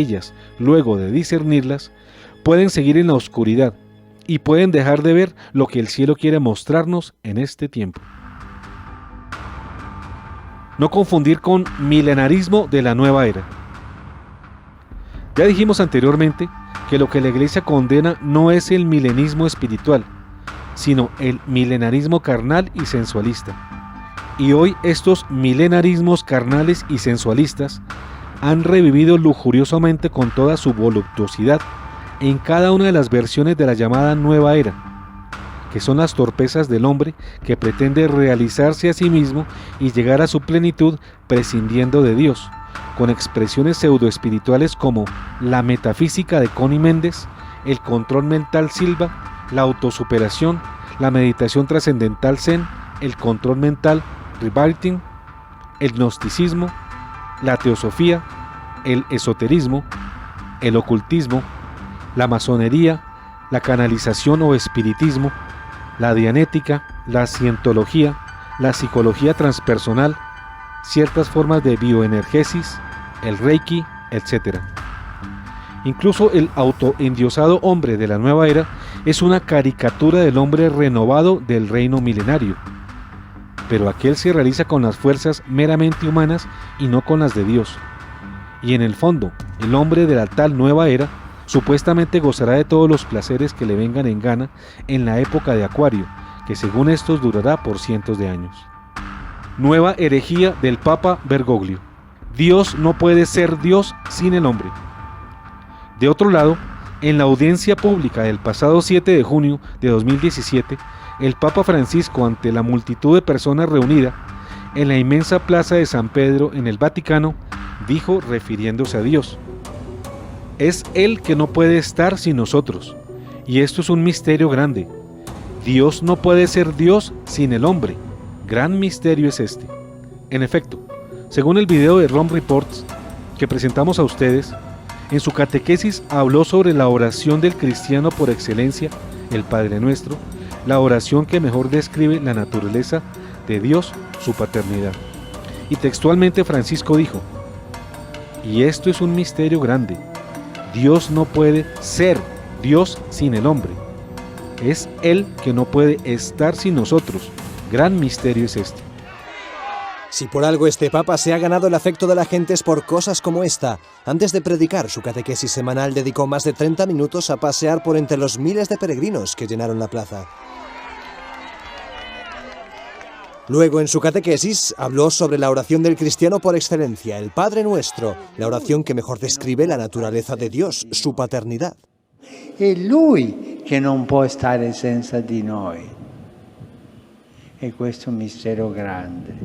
ellas, luego de discernirlas, pueden seguir en la oscuridad y pueden dejar de ver lo que el cielo quiere mostrarnos en este tiempo. No confundir con milenarismo de la nueva era. Ya dijimos anteriormente que lo que la Iglesia condena no es el milenismo espiritual, sino el milenarismo carnal y sensualista. Y hoy estos milenarismos carnales y sensualistas han revivido lujuriosamente con toda su voluptuosidad en cada una de las versiones de la llamada nueva era, que son las torpezas del hombre que pretende realizarse a sí mismo y llegar a su plenitud prescindiendo de Dios, con expresiones pseudoespirituales como la metafísica de Connie Méndez, el control mental Silva, la autosuperación, la meditación trascendental Zen, el control mental Rebirthing, el gnosticismo, la teosofía, el esoterismo, el ocultismo, la masonería, la canalización o espiritismo, la dianética, la cientología, la psicología transpersonal, ciertas formas de bioenergesis, el reiki, etc. Incluso el autoendiosado hombre de la nueva era es una caricatura del hombre renovado del reino milenario. pero aquel se realiza con las fuerzas meramente humanas y no con las de Dios. Y en el fondo, el hombre de la tal nueva era supuestamente gozará de todos los placeres que le vengan en gana en la época de Acuario, que según estos durará por cientos de años. Nueva herejía del Papa Bergoglio. Dios no puede ser Dios sin el hombre. De otro lado, en la audiencia pública del pasado 7 de junio de 2017, el Papa Francisco, ante la multitud de personas reunidas en la inmensa plaza de San Pedro en el Vaticano, dijo refiriéndose a Dios: es Él que no puede estar sin nosotros, y esto es un misterio grande. Dios no puede ser Dios sin el hombre. Gran misterio es este. En efecto, según el video de Rome Reports que presentamos a ustedes, en su catequesis habló sobre la oración del cristiano por excelencia, el Padre Nuestro, la oración que mejor describe la naturaleza de Dios, su paternidad. Y textualmente Francisco dijo: y esto es un misterio grande. Dios no puede ser Dios sin el hombre. Es Él que no puede estar sin nosotros. Gran misterio es este. Si por algo este Papa se ha ganado el afecto de la gente es por cosas como esta. Antes de predicar su catequesis semanal, dedicó más de 30 minutos a pasear por entre los miles de peregrinos que llenaron la plaza. Luego, en su catequesis, habló sobre la oración del cristiano por excelencia, el Padre Nuestro, la oración que mejor describe la naturaleza de Dios, su paternidad. È Lui che non può stare senza di noi. E questo è un mistero grande.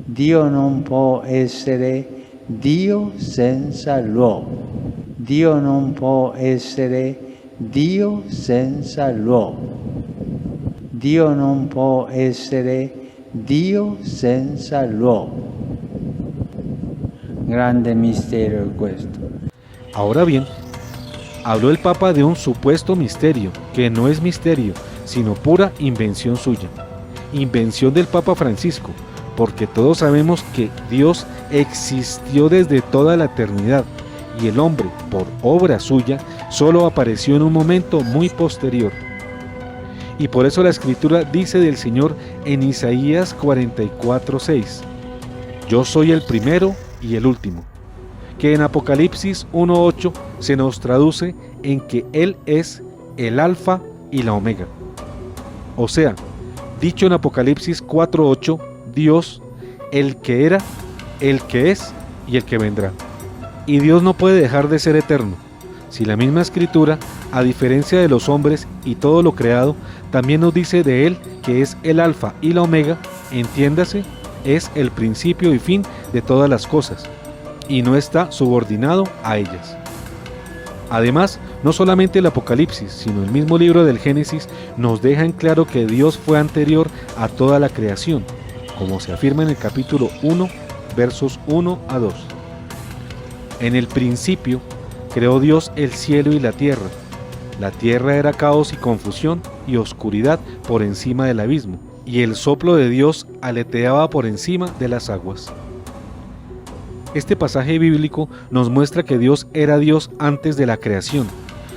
Dio non può essere Dio senza l'uomo. Dio non può essere Dio senza l'uomo. Dio non può essere Dio senza l'uomo. Grande mistero è questo. Ahora bien, habló el Papa de un supuesto misterio, que no es misterio, sino pura invención suya. Invención del Papa Francisco, porque todos sabemos que Dios existió desde toda la eternidad y el hombre, por obra suya, solo apareció en un momento muy posterior. Y por eso la Escritura dice del Señor en Isaías 44:6: yo soy el primero y el último, que en Apocalipsis 1:8 se nos traduce en que Él es el Alfa y la Omega. O sea, dicho en Apocalipsis 4:8, Dios, el que era, el que es y el que vendrá. Y Dios no puede dejar de ser eterno. Si la misma Escritura, a diferencia de los hombres y todo lo creado, también nos dice de Él que es el Alfa y la Omega, entiéndase, es el principio y fin de todas las cosas, y no está subordinado a ellas. Además, no solamente el Apocalipsis, sino el mismo libro del Génesis nos deja en claro que Dios fue anterior a toda la creación, como se afirma en el capítulo 1, versos 1 a 2. En el principio creó Dios el cielo y la tierra. La tierra era caos y confusión y oscuridad por encima del abismo, y el soplo de Dios aleteaba por encima de las aguas. Este pasaje bíblico nos muestra que Dios era Dios antes de la creación,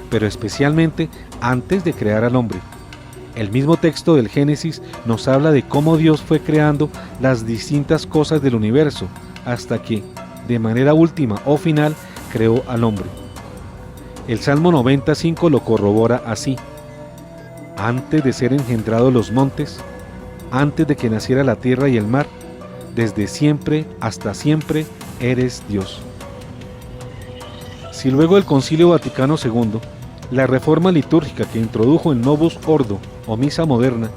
pero especialmente antes de crear al hombre. El mismo texto del Génesis nos habla de cómo Dios fue creando las distintas cosas del universo, hasta que, de manera última o final, creó al hombre. El Salmo 95 lo corrobora así: antes de ser engendrados los montes, antes de que naciera la tierra y el mar, desde siempre hasta siempre eres Dios. Si luego del Concilio Vaticano II, la reforma litúrgica que introdujo el Novus Ordo o misa moderna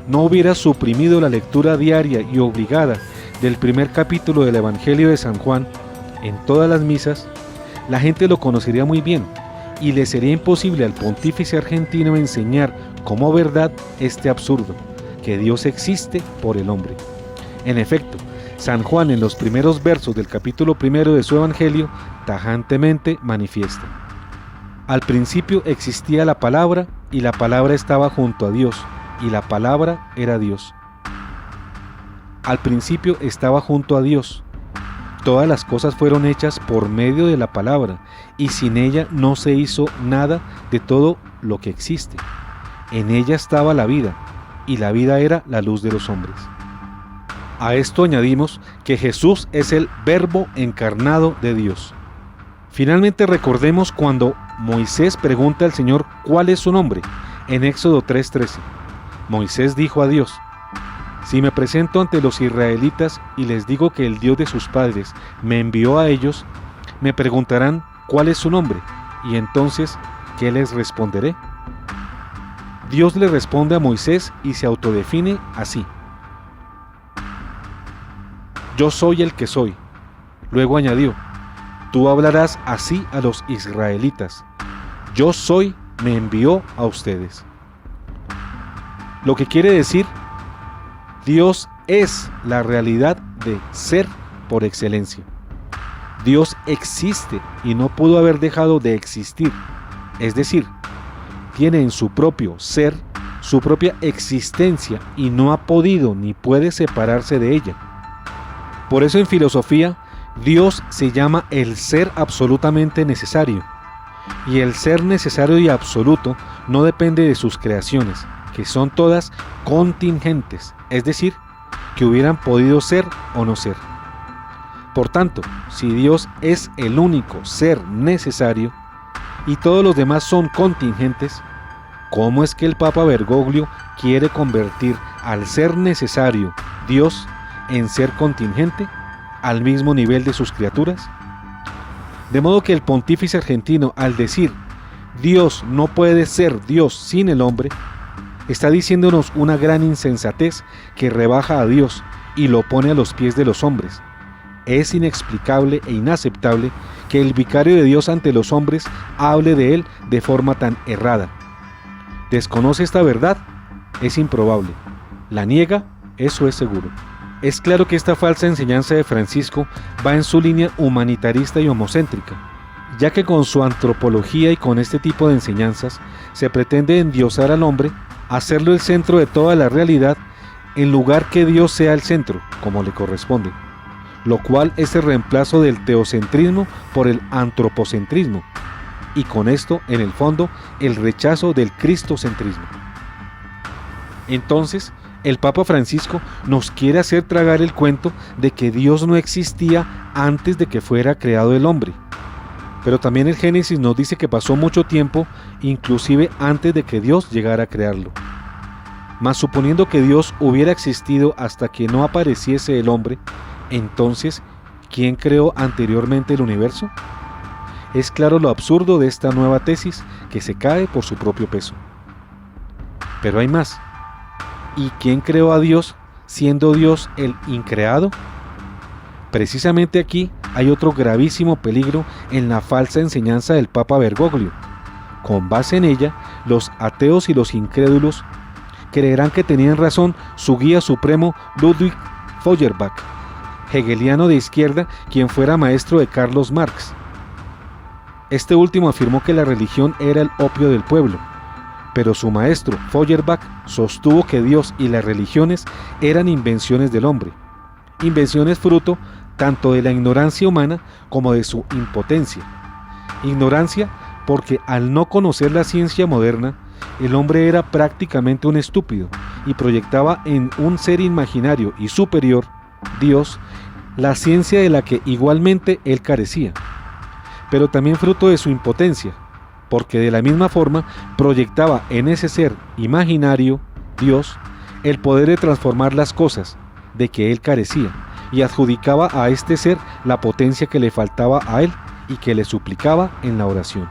no hubiera suprimido la lectura diaria y obligada del primer capítulo del Evangelio de San Juan en todas las misas, la gente lo conocería muy bien y le sería imposible al pontífice argentino enseñar como verdad este absurdo, que Dios existe por el hombre. En efecto, San Juan en los primeros versos del capítulo 1 de su Evangelio tajantemente manifiesta: al principio existía la palabra y la palabra estaba junto a Dios y la palabra era Dios. Al principio estaba junto a Dios. Todas las cosas fueron hechas por medio de la palabra, y sin ella no se hizo nada de todo lo que existe. En ella estaba la vida, y la vida era la luz de los hombres. A esto añadimos que Jesús es el Verbo encarnado de Dios. Finalmente recordemos cuando Moisés pregunta al Señor cuál es su nombre, en Éxodo 3:13. Moisés dijo a Dios: si me presento ante los israelitas y les digo que el Dios de sus padres me envió a ellos, me preguntarán cuál es su nombre, y entonces, ¿qué les responderé? Dios le responde a Moisés y se autodefine así: yo soy el que soy. Luego añadió: tú hablarás así a los israelitas: yo soy, me envió a ustedes. Lo que quiere decir, Dios es la realidad de ser por excelencia. Dios existe y no pudo haber dejado de existir. Es decir, tiene en su propio ser, su propia existencia, y no ha podido ni puede separarse de ella. Por eso en filosofía, Dios se llama el ser absolutamente necesario. Y el ser necesario y absoluto no depende de sus creaciones, que son todas contingentes, es decir, que hubieran podido ser o no ser. Por tanto, si Dios es el único ser necesario y todos los demás son contingentes, ¿cómo es que el Papa Bergoglio quiere convertir al ser necesario, Dios, en ser contingente, al mismo nivel de sus criaturas? De modo que el pontífice argentino, al decir Dios no puede ser Dios sin el hombre, está diciéndonos una gran insensatez que rebaja a Dios y lo pone a los pies de los hombres. Es inexplicable e inaceptable que el vicario de Dios ante los hombres hable de él de forma tan errada. ¿Desconoce esta verdad? Es improbable. ¿La niega? Eso es seguro. Es claro que esta falsa enseñanza de Francisco va en su línea humanitarista y homocéntrica, ya que con su antropología y con este tipo de enseñanzas se pretende endiosar al hombre, hacerlo el centro de toda la realidad, en lugar que Dios sea el centro, como le corresponde, lo cual es el reemplazo del teocentrismo por el antropocentrismo, y con esto, en el fondo, el rechazo del cristocentrismo. Entonces, el Papa Francisco nos quiere hacer tragar el cuento de que Dios no existía antes de que fuera creado el hombre. Pero también el Génesis nos dice que pasó mucho tiempo, inclusive antes de que Dios llegara a crearlo. Mas suponiendo que Dios hubiera existido hasta que no apareciese el hombre, entonces, ¿quién creó anteriormente el universo? Es claro lo absurdo de esta nueva tesis, que se cae por su propio peso. Pero hay más. ¿Y quién creó a Dios, siendo Dios el increado? Precisamente aquí hay otro gravísimo peligro en la falsa enseñanza del Papa Bergoglio. Con base en ella, los ateos y los incrédulos creerán que tenían razón su guía supremo Ludwig Feuerbach, hegeliano de izquierda, quien fuera maestro de Carlos Marx. Este último afirmó que la religión era el opio del pueblo, pero su maestro Feuerbach sostuvo que Dios y las religiones eran invenciones del hombre, invenciones fruto tanto de la ignorancia humana como de su impotencia. Ignorancia porque al no conocer la ciencia moderna, el hombre era prácticamente un estúpido y proyectaba en un ser imaginario y superior, Dios, la ciencia de la que igualmente él carecía, pero también fruto de su impotencia, porque de la misma forma proyectaba en ese ser imaginario, Dios, el poder de transformar las cosas de que él carecía, y adjudicaba a este ser la potencia que le faltaba a él y que le suplicaba en la oración.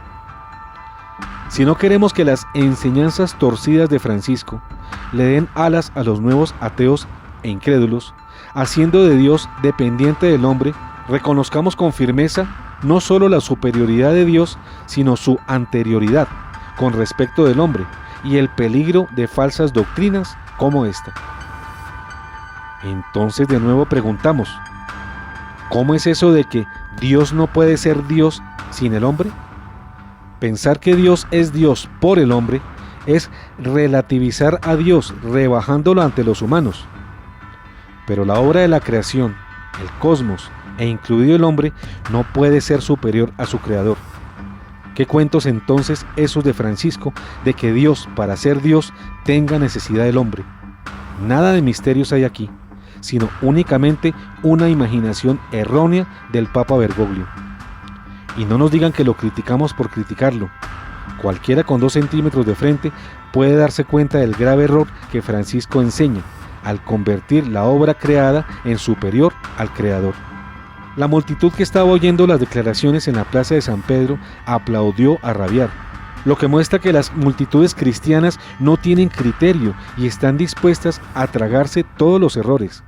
Si no queremos que las enseñanzas torcidas de Francisco le den alas a los nuevos ateos e incrédulos, haciendo de Dios dependiente del hombre, reconozcamos con firmeza no solo la superioridad de Dios, sino su anterioridad con respecto del hombre y el peligro de falsas doctrinas como esta. Entonces de nuevo preguntamos, ¿cómo es eso de que Dios no puede ser Dios sin el hombre? Pensar que Dios es Dios por el hombre es relativizar a Dios, rebajándolo ante los humanos. Pero la obra de la creación, el cosmos e incluido el hombre, no puede ser superior a su creador. ¿Qué cuentos entonces esos de Francisco de que Dios, para ser Dios, tenga necesidad del hombre? Nada de misterios hay aquí. sino únicamente una imaginación errónea del Papa Bergoglio. Y no nos digan que lo criticamos por criticarlo. Cualquiera con 2 centímetros de frente puede darse cuenta del grave error que Francisco enseña al convertir la obra creada en superior al creador. La multitud que estaba oyendo las declaraciones en la plaza de San Pedro aplaudió a rabiar, lo que muestra que las multitudes cristianas no tienen criterio y están dispuestas a tragarse todos los errores,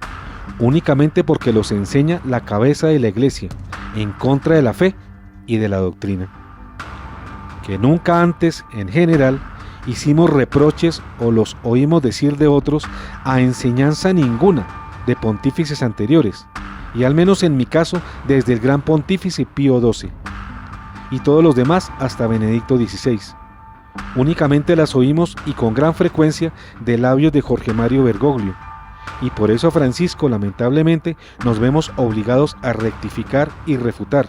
únicamente porque los enseña la cabeza de la Iglesia, en contra de la fe y de la doctrina. Que nunca antes, en general, hicimos reproches o los oímos decir de otros a enseñanza ninguna de pontífices anteriores, y al menos en mi caso desde el gran pontífice Pío XII, y todos los demás hasta Benedicto XVI. Únicamente las oímos y con gran frecuencia de labios de Jorge Mario Bergoglio, y por eso a Francisco lamentablemente nos vemos obligados a rectificar y refutar.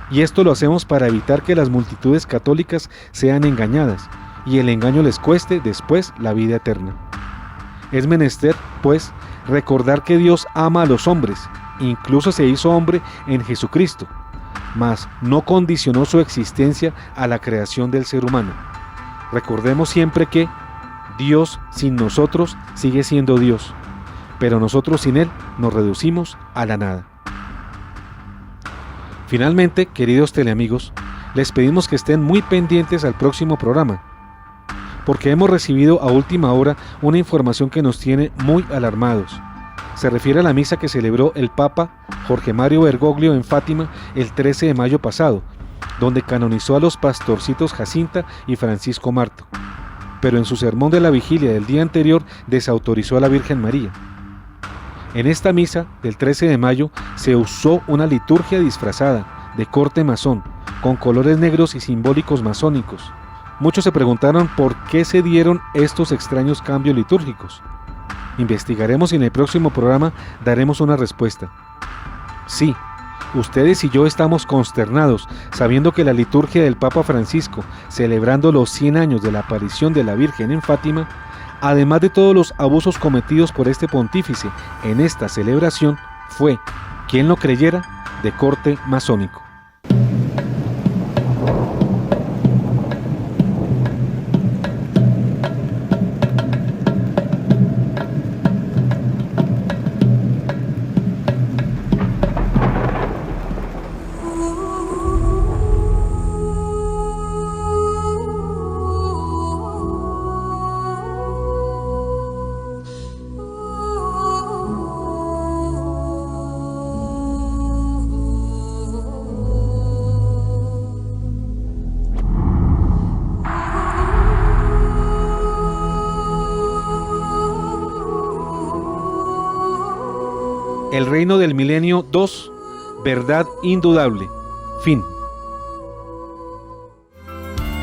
Y esto lo hacemos para evitar que las multitudes católicas sean engañadas, y el engaño les cueste después la vida eterna. Es menester, pues, recordar que Dios ama a los hombres, incluso se hizo hombre en Jesucristo, mas no condicionó su existencia a la creación del ser humano. Recordemos siempre que Dios sin nosotros sigue siendo Dios, pero nosotros sin Él nos reducimos a la nada. Finalmente, queridos teleamigos, les pedimos que estén muy pendientes al próximo programa, porque hemos recibido a última hora una información que nos tiene muy alarmados. Se refiere a la misa que celebró el Papa Jorge Mario Bergoglio en Fátima el 13 de mayo pasado, donde canonizó a los pastorcitos Jacinta y Francisco Marto, pero en su sermón de la vigilia del día anterior desautorizó a la Virgen María. En esta misa del 13 de mayo se usó una liturgia disfrazada de corte masón, con colores negros y simbólicos masónicos. Muchos se preguntaron por qué se dieron estos extraños cambios litúrgicos. Investigaremos y en el próximo programa daremos una respuesta. Sí, ustedes y yo estamos consternados sabiendo que la liturgia del Papa Francisco, celebrando los 100 años de la aparición de la Virgen en Fátima, además de todos los abusos cometidos por este pontífice en esta celebración, fue, quien lo creyera, de corte masónico. El reino del milenio 2, verdad indudable. Fin.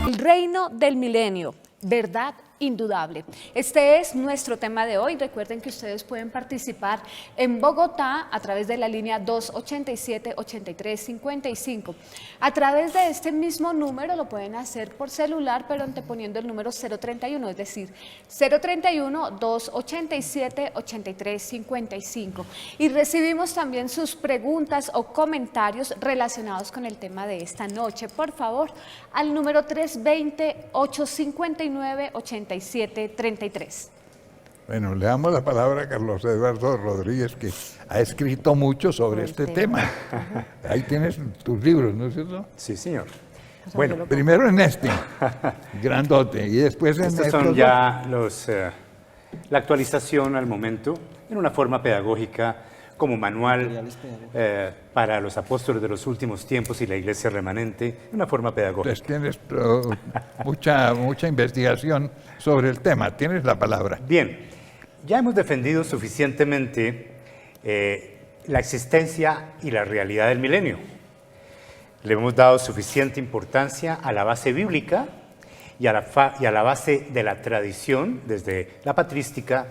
El reino del milenio, verdad indudable. Este es nuestro tema de hoy. Recuerden que ustedes pueden participar en Bogotá a través de la línea 287-8355. A través de este mismo número lo pueden hacer por celular, pero anteponiendo el número 031, es decir, 031-287-8355. Y recibimos también sus preguntas o comentarios relacionados con el tema de esta noche. Por favor, al número 320-859-8733. Bueno, le damos la palabra a Carlos Eduardo Rodríguez, que ha escrito mucho sobre este tema. Ahí tienes tus libros, ¿no es cierto? Sí, señor. Bueno, primero en este, grandote, y después en estos son ya la actualización al momento, en una forma pedagógica, como manual para los apóstoles de los últimos tiempos y la iglesia remanente, en una forma pedagógica. Entonces tienes mucha investigación sobre el tema. Tienes la palabra. Bien, ya hemos defendido suficientemente la existencia y la realidad del milenio. Le hemos dado suficiente importancia a la base bíblica y a la base de la tradición, desde la patrística,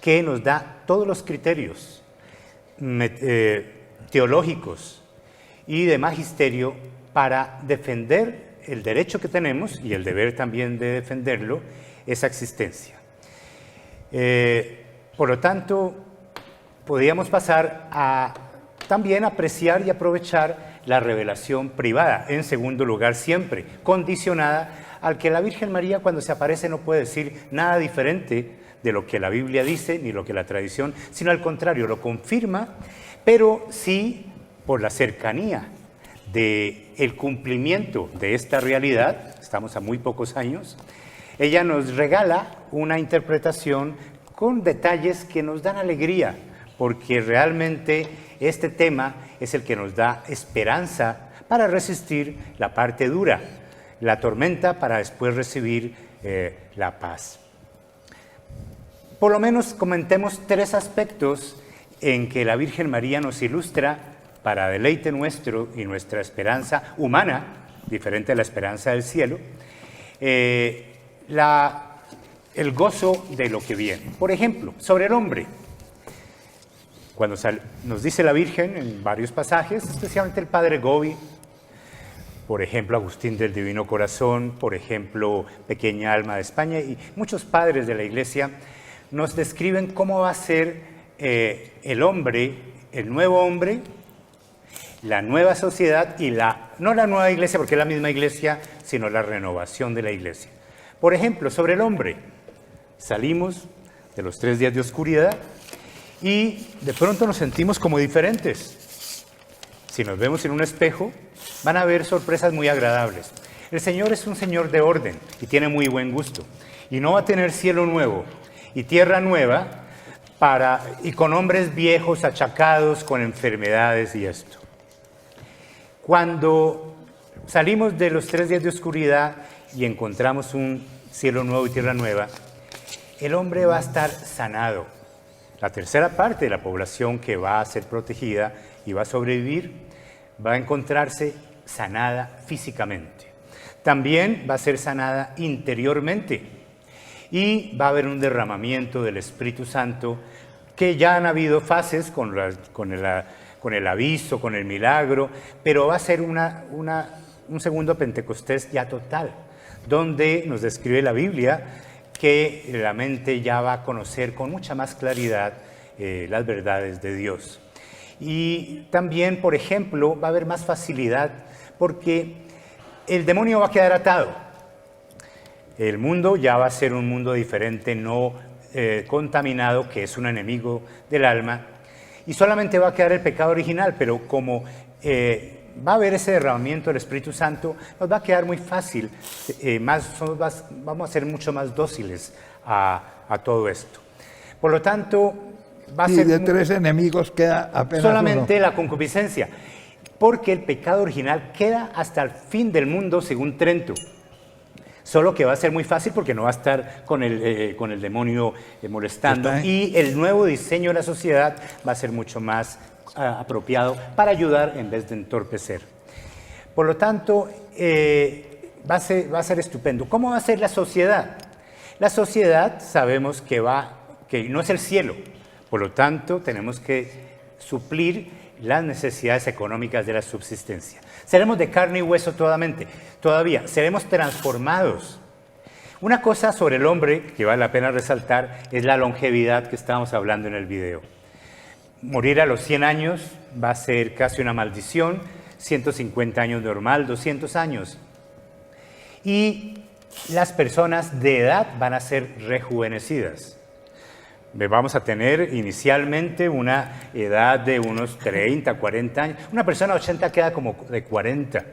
que nos da todos los criterios teológicos y de magisterio para defender el derecho que tenemos y el deber también de defenderlo, esa existencia. Por lo tanto, podríamos pasar a también apreciar y aprovechar la revelación privada, en segundo lugar siempre, condicionada al que la Virgen María cuando se aparece no puede decir nada diferente de lo que la Biblia dice, ni lo que la tradición, sino al contrario, lo confirma, pero sí por la cercanía del cumplimiento de esta realidad, estamos a muy pocos años, ella nos regala una interpretación con detalles que nos dan alegría, porque realmente este tema es el que nos da esperanza para resistir la parte dura, la tormenta para después recibir la paz. Por lo menos comentemos 3 aspectos en que la Virgen María nos ilustra para deleite nuestro y nuestra esperanza humana, diferente a la esperanza del cielo, el gozo de lo que viene. Por ejemplo, sobre el hombre. Cuando nos dice la Virgen en varios pasajes, especialmente el Padre Gobi, por ejemplo, Agustín del Divino Corazón, por ejemplo, Pequeña Alma de España, y muchos padres de la Iglesia nos describen cómo va a ser el hombre, el nuevo hombre, la nueva sociedad y no la nueva iglesia, porque es la misma iglesia, sino la renovación de la iglesia. Por ejemplo, sobre el hombre, salimos de los 3 días de oscuridad y de pronto nos sentimos como diferentes. Si nos vemos en un espejo, van a haber sorpresas muy agradables. El Señor es un Señor de orden y tiene muy buen gusto. Y no va a tener cielo nuevo y tierra nueva y con hombres viejos achacados con enfermedades y esto. Cuando salimos de los 3 días de oscuridad y encontramos un cielo nuevo y tierra nueva, el hombre va a estar sanado. La tercera parte de la población que va a ser protegida y va a sobrevivir va a encontrarse sanada físicamente. También va a ser sanada interiormente y va a haber un derramamiento del Espíritu Santo, que ya han habido fases con el aviso, con el milagro, pero va a ser un segundo Pentecostés ya total, donde nos describe la Biblia que la mente ya va a conocer con mucha más claridad las verdades de Dios. Y también, por ejemplo, va a haber más facilidad porque el demonio va a quedar atado. El mundo ya va a ser un mundo diferente, no contaminado, que es un enemigo del alma, y solamente va a quedar el pecado original, pero como va a haber ese derramamiento del Espíritu Santo, nos va a quedar muy fácil, vamos a ser mucho más dóciles a todo esto. Por lo tanto, va a ser... de 3 enemigos queda apenas solamente uno. La concupiscencia, porque el pecado original queda hasta el fin del mundo, según Trento. Solo que va a ser muy fácil porque no va a estar con el demonio molestando. Y el nuevo diseño de la sociedad va a ser mucho más apropiado para ayudar en vez de entorpecer. Por lo tanto, va a ser estupendo. ¿Cómo va a ser la sociedad? La sociedad sabemos que no es el cielo. Por lo tanto, tenemos que suplir las necesidades económicas de la subsistencia. Seremos de carne y hueso todavía, seremos transformados. Una cosa sobre el hombre que vale la pena resaltar es la longevidad que estábamos hablando en el video. Morir a los 100 años va a ser casi una maldición, 150 años normal, 200 años. Y las personas de edad van a ser rejuvenecidas. Vamos a tener inicialmente una edad de unos 30, 40 años. Una persona de 80 queda como de 40.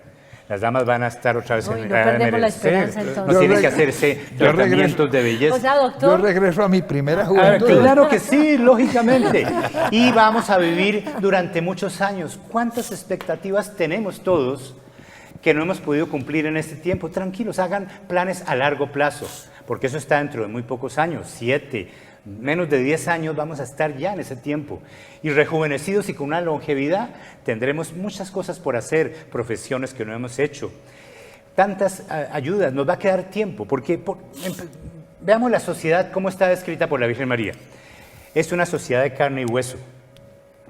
Las damas van a estar otra vez en edad de merecer. No tienen que hacerse tratamientos de belleza. O sea, doctor. Yo regreso a mi primera juventud. Claro que sí, lógicamente. Y vamos a vivir durante muchos años. ¿Cuántas expectativas tenemos todos que no hemos podido cumplir en este tiempo? Tranquilos, hagan planes a largo plazo, porque eso está dentro de muy pocos años, 7, menos de 10 años vamos a estar ya en ese tiempo. Y rejuvenecidos y con una longevidad tendremos muchas cosas por hacer, profesiones que no hemos hecho. Tantas ayudas, nos va a quedar tiempo, porque veamos la sociedad cómo está descrita por la Virgen María. Es una sociedad de carne y hueso.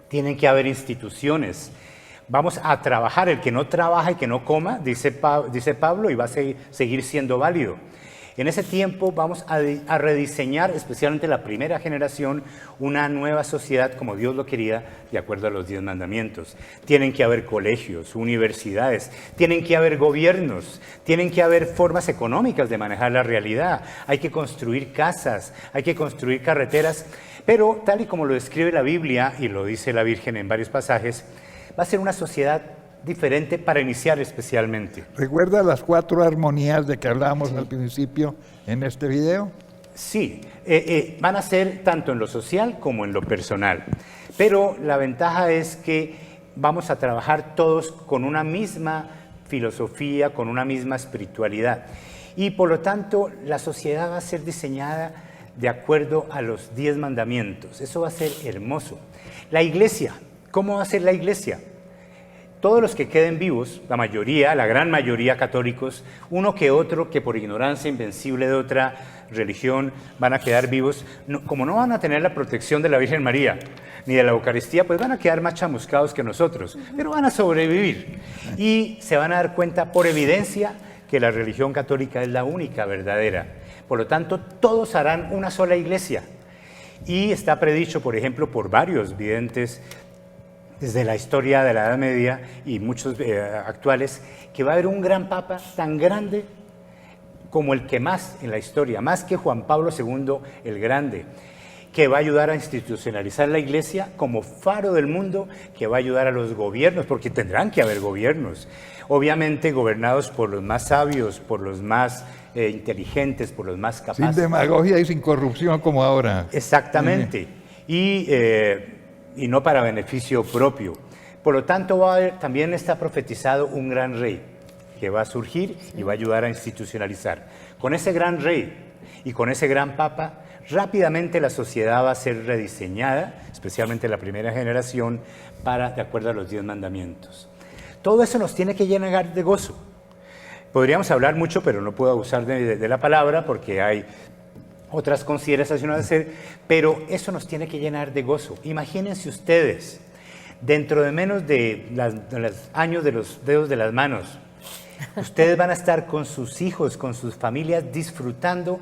Tienen que haber instituciones. Vamos a trabajar. El que no trabaja y que no coma, dice Pablo, y va a seguir siendo válido. En ese tiempo vamos a rediseñar, especialmente la primera generación, una nueva sociedad como Dios lo quería, de acuerdo a los 10 mandamientos. Tienen que haber colegios, universidades, tienen que haber gobiernos, tienen que haber formas económicas de manejar la realidad. Hay que construir casas, hay que construir carreteras, pero tal y como lo describe la Biblia, y lo dice la Virgen en varios pasajes, va a ser una sociedad diferente para iniciar especialmente. ¿Recuerda las 4 armonías de que hablábamos al principio en este video? Sí, van a ser tanto en lo social como en lo personal, pero la ventaja es que vamos a trabajar todos con una misma filosofía, con una misma espiritualidad, y por lo tanto la sociedad va a ser diseñada de acuerdo a los 10 mandamientos. Eso va a ser hermoso. La iglesia, ¿cómo va a ser la iglesia? Todos los que queden vivos, la mayoría, la gran mayoría católicos, uno que otro que por ignorancia invencible de otra religión van a quedar vivos, como no van a tener la protección de la Virgen María ni de la Eucaristía, pues van a quedar más chamuscados que nosotros, pero van a sobrevivir y se van a dar cuenta por evidencia que la religión católica es la única verdadera. Por lo tanto, todos harán una sola iglesia y está predicho, por ejemplo, por varios videntes desde la historia de la Edad Media y muchos actuales, que va a haber un gran papa tan grande como el que más en la historia, más que Juan Pablo II el Grande, que va a ayudar a institucionalizar la iglesia como faro del mundo, que va a ayudar a los gobiernos, porque tendrán que haber gobiernos, obviamente gobernados por los más sabios, por los más inteligentes, por los más capaces. Sin demagogia y sin corrupción como ahora. Exactamente. Y no para beneficio propio. Por lo tanto, también está profetizado un gran rey que va a surgir y va a ayudar a institucionalizar. Con ese gran rey y con ese gran papa, rápidamente la sociedad va a ser rediseñada, especialmente la primera generación, de acuerdo a los 10 mandamientos. Todo eso nos tiene que llenar de gozo. Podríamos hablar mucho, pero no puedo abusar de la palabra porque hay otras consideraciones a hacer, pero eso nos tiene que llenar de gozo. Imagínense ustedes, dentro de menos de los años de los dedos de las manos, ustedes van a estar con sus hijos, con sus familias, disfrutando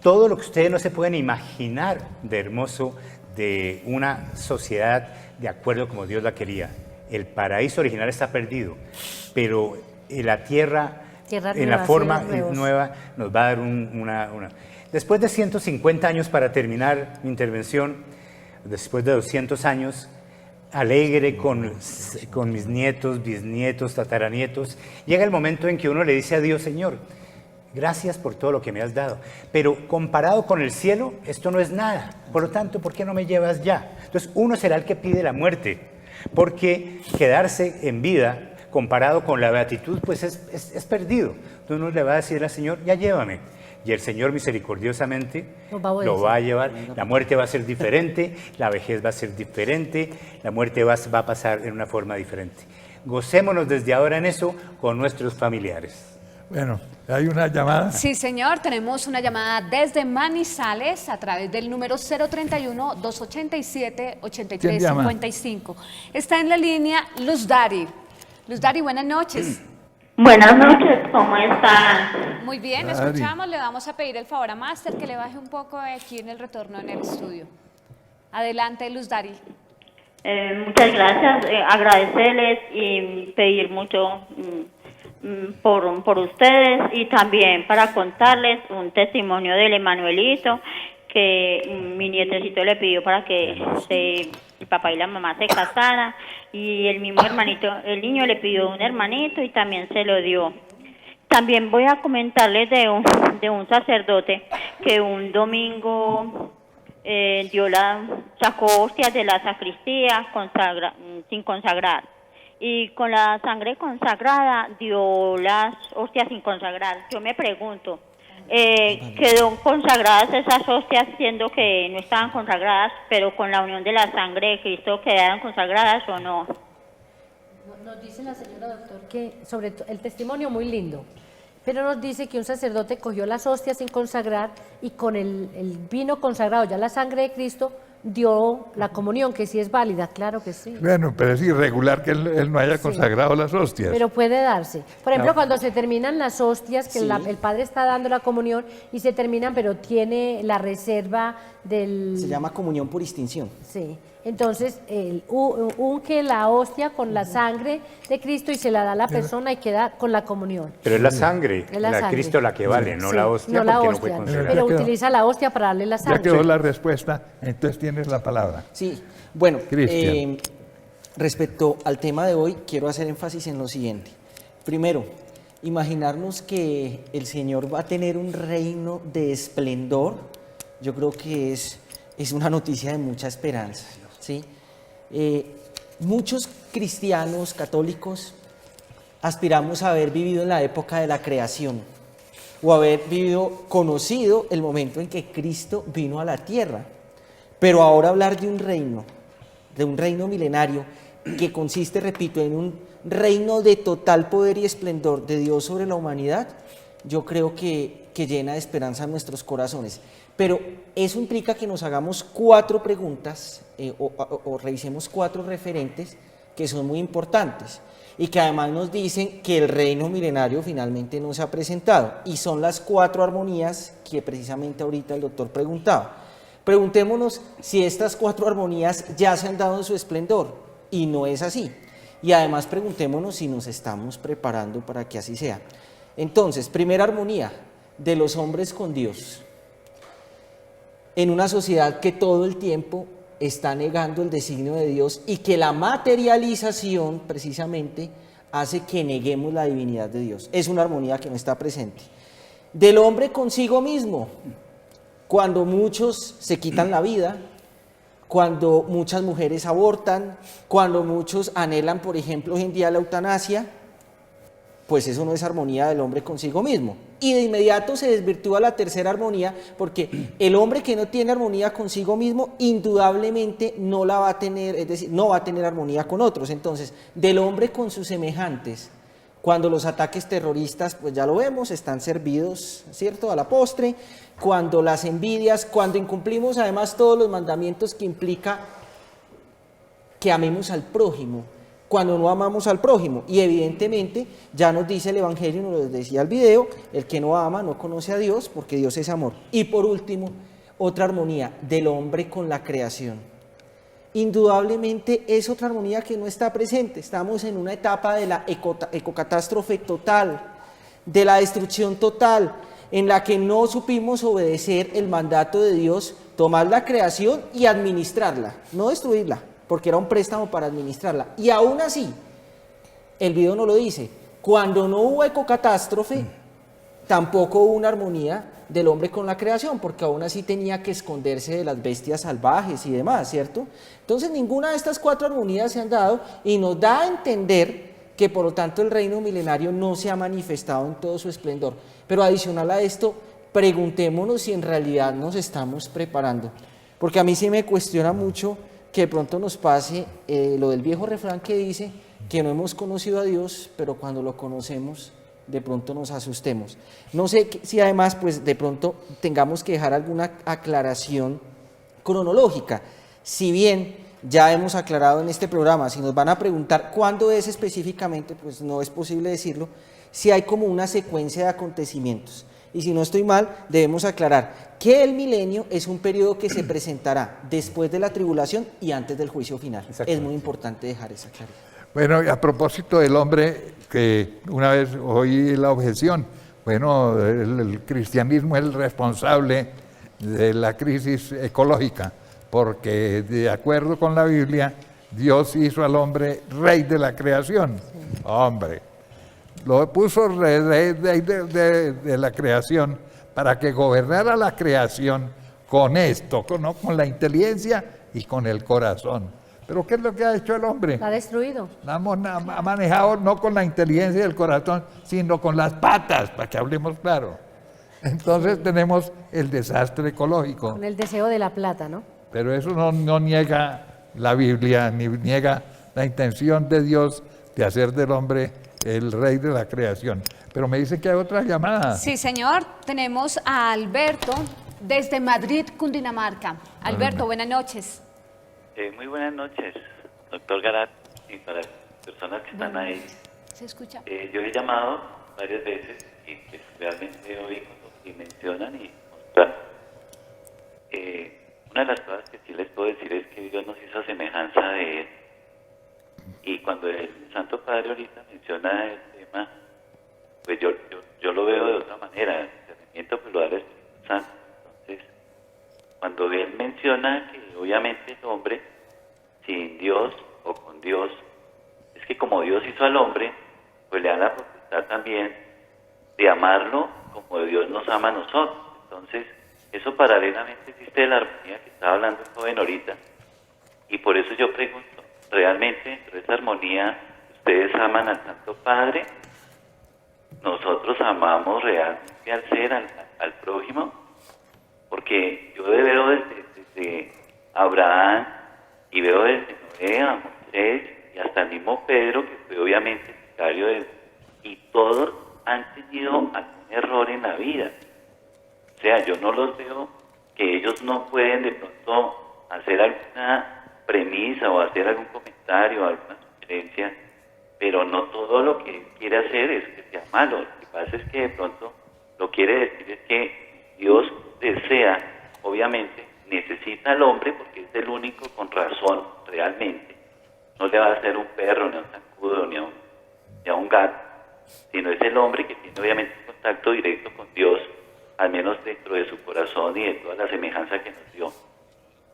todo lo que ustedes no se pueden imaginar de hermoso de una sociedad de acuerdo como Dios la quería. El paraíso original está perdido, pero la tierra en la forma nueva nos va a dar una... Después de 150 años, para terminar mi intervención, después de 200 años, alegre con mis nietos, bisnietos, tataranietos, llega el momento en que uno le dice a Dios, Señor, gracias por todo lo que me has dado, pero comparado con el cielo, esto no es nada. Por lo tanto, ¿por qué no me llevas ya? Entonces, uno será el que pide la muerte, porque quedarse en vida, comparado con la beatitud, pues es perdido. Entonces uno le va a decir al Señor, ya llévame. Y el Señor misericordiosamente lo va a llevar. La muerte va a ser diferente, la vejez va a ser diferente, la muerte va a pasar en una forma diferente. Gocémonos desde ahora en eso con nuestros familiares. Bueno, ¿hay una llamada? Sí, señor, tenemos una llamada desde Manizales a través del número 031-287-8355. Está en la línea Luz Dari. Luz Dari, buenas noches. Buenas noches, ¿cómo están? Muy bien, escuchamos, le vamos a pedir el favor a Master que le baje un poco aquí en el retorno en el estudio. Adelante, Luz Dari. Muchas gracias, agradecerles y pedir mucho por ustedes y también para contarles un testimonio del Emanuelito que mi nietecito le pidió para que el papá y la mamá se casaran y el mismo hermanito, el niño le pidió un hermanito y también se lo dio. También voy a comentarles de un sacerdote que un domingo sacó hostias de la sacristía sin consagrar y con la sangre consagrada dio las hostias sin consagrar. Yo me pregunto, quedó consagradas esas hostias siendo que no estaban consagradas, pero con la unión de la sangre de Cristo quedaron consagradas o no. Nos dice la señora doctor que sobre el testimonio muy lindo, pero nos dice que un sacerdote cogió las hostias sin consagrar y con el vino consagrado, ya la sangre de Cristo, dio la comunión, que sí es válida, claro que sí. Bueno, pero es irregular que él no haya consagrado las hostias. Pero puede darse. Por ejemplo, cuando se terminan las hostias, que el padre está dando la comunión y se terminan, pero tiene la reserva del... Se llama comunión por distinción. Sí. Entonces, unge la hostia con la sangre de Cristo y se la da a la persona y queda con la comunión. Pero es la sangre, Es la de sangre. Cristo la que vale, no la hostia, no la porque hostia, no fue consagrada. pero Ya quedó. utiliza la hostia para darle la sangre. Ya quedó la respuesta, entonces tienes la palabra. Sí, bueno, Cristian. respecto al tema de hoy, quiero hacer énfasis en lo siguiente. Primero, imaginarnos que el Señor va a tener un reino de esplendor, yo creo que es una noticia de mucha esperanza, ¿sí? Muchos cristianos católicos aspiramos a haber vivido en la época de la creación o haber conocido el momento en que Cristo vino a la tierra. Pero ahora hablar de un reino milenario que consiste, repito, en un reino de total poder y esplendor de Dios sobre la humanidad, yo creo que llena de esperanza nuestros corazones. Pero eso implica que nos hagamos 4 preguntas o revisemos 4 referentes que son muy importantes y que además nos dicen que el reino milenario finalmente no se ha presentado, y son las 4 armonías que precisamente ahorita el doctor preguntaba. Preguntémonos si estas 4 armonías ya se han dado en su esplendor, y no es así. Y además preguntémonos si nos estamos preparando para que así sea. Entonces, primera armonía, de los hombres con Dios. En una sociedad que todo el tiempo está negando el designio de Dios y que la materialización precisamente hace que neguemos la divinidad de Dios. Es una armonía que no está presente. Del hombre consigo mismo, cuando muchos se quitan la vida, cuando muchas mujeres abortan, cuando muchos anhelan, por ejemplo, hoy en día la eutanasia, pues eso no es armonía del hombre consigo mismo. Y de inmediato se desvirtúa la tercera armonía, porque el hombre que no tiene armonía consigo mismo, indudablemente no la va a tener, es decir, no va a tener armonía con otros. Entonces, del hombre con sus semejantes, cuando los ataques terroristas, pues ya lo vemos, están servidos, ¿cierto?, a la postre, cuando las envidias, cuando incumplimos además todos los mandamientos que implica que amemos al prójimo, cuando no amamos al prójimo. Y evidentemente ya nos dice el Evangelio, nos lo decía el video, el que no ama no conoce a Dios, porque Dios es amor. Y por último, otra armonía, del hombre con la creación. Indudablemente es otra armonía que no está presente. Estamos en una etapa de la ecocatástrofe total, de la destrucción total, en la que no supimos obedecer el mandato de Dios, tomar la creación y administrarla, no destruirla, porque era un préstamo para administrarla. Y aún así, el video no lo dice, cuando no hubo ecocatástrofe, tampoco hubo una armonía del hombre con la creación, porque aún así tenía que esconderse de las bestias salvajes y demás, ¿cierto? Entonces ninguna de estas 4 armonías se han dado y nos da a entender que por lo tanto el reino milenario no se ha manifestado en todo su esplendor. Pero adicional a esto, preguntémonos si en realidad nos estamos preparando, porque a mí sí me cuestiona mucho que de pronto nos pase lo del viejo refrán que dice que no hemos conocido a Dios, pero cuando lo conocemos de pronto nos asustemos. No sé si además pues de pronto tengamos que dejar alguna aclaración cronológica. Si bien ya hemos aclarado en este programa, si nos van a preguntar cuándo es específicamente, pues no es posible decirlo, si hay como una secuencia de acontecimientos. Y si no estoy mal, debemos aclarar que el milenio es un periodo que se presentará después de la tribulación y antes del juicio final. Es muy importante dejar esa claridad. Bueno, y a propósito del hombre, que una vez oí la objeción, bueno, el cristianismo es el responsable de la crisis ecológica, porque de acuerdo con la Biblia, Dios hizo al hombre rey de la creación. Sí. Hombre, lo puso rey de la creación para que gobernara la creación con esto, con la inteligencia y con el corazón. Pero ¿qué es lo que ha hecho el hombre? La ha destruido. Ha manejado no con la inteligencia y el corazón, sino con las patas, para que hablemos claro. Entonces tenemos el desastre ecológico. Con el deseo de la plata, ¿no? Pero eso no niega la Biblia, ni niega la intención de Dios de hacer del hombre el rey de la creación. Pero me dicen que hay otra llamada. Sí, señor. Tenemos a Alberto desde Madrid, Cundinamarca. Alberto, buenas noches. Muy buenas noches, doctor Garat, y para las personas que están ahí. ¿Se escucha? Yo he llamado varias veces y pues, realmente hoy cuando mencionan y mostran, una de las cosas que sí les puedo decir es que Dios nos hizo semejanza de Él. Y cuando el Santo Padre ahorita menciona el tema, pues yo lo veo de otra manera, el discernimiento pues lo da el Espíritu Santo. Entonces, cuando Él menciona que obviamente el hombre, sin Dios o con Dios, es que como Dios hizo al hombre, pues le da la potestad también de amarlo como Dios nos ama a nosotros. Entonces, eso paralelamente existe la armonía que estaba hablando el joven ahorita, y por eso yo pregunto, ¿realmente dentro de esa armonía ustedes aman al Santo Padre? ¿Nosotros amamos realmente al ser, al prójimo? Porque yo veo desde Abraham y veo desde Noé a Moisés y hasta el mismo Pedro, que fue obviamente vicario de él, y todos han tenido algún error en la vida. O sea, yo no los veo que ellos no pueden de pronto hacer alguna premisa o hacer algún comentario, alguna sugerencia, pero no todo lo que él quiere hacer es que sea malo. Lo que pasa es que de pronto lo quiere decir es que Dios desea, obviamente, necesita al hombre porque es el único con razón realmente. No le va a hacer un perro, ni a un zancudo, ni a un gato, sino es el hombre que tiene obviamente un contacto directo con Dios, al menos dentro de su corazón y de toda la semejanza que nos dio.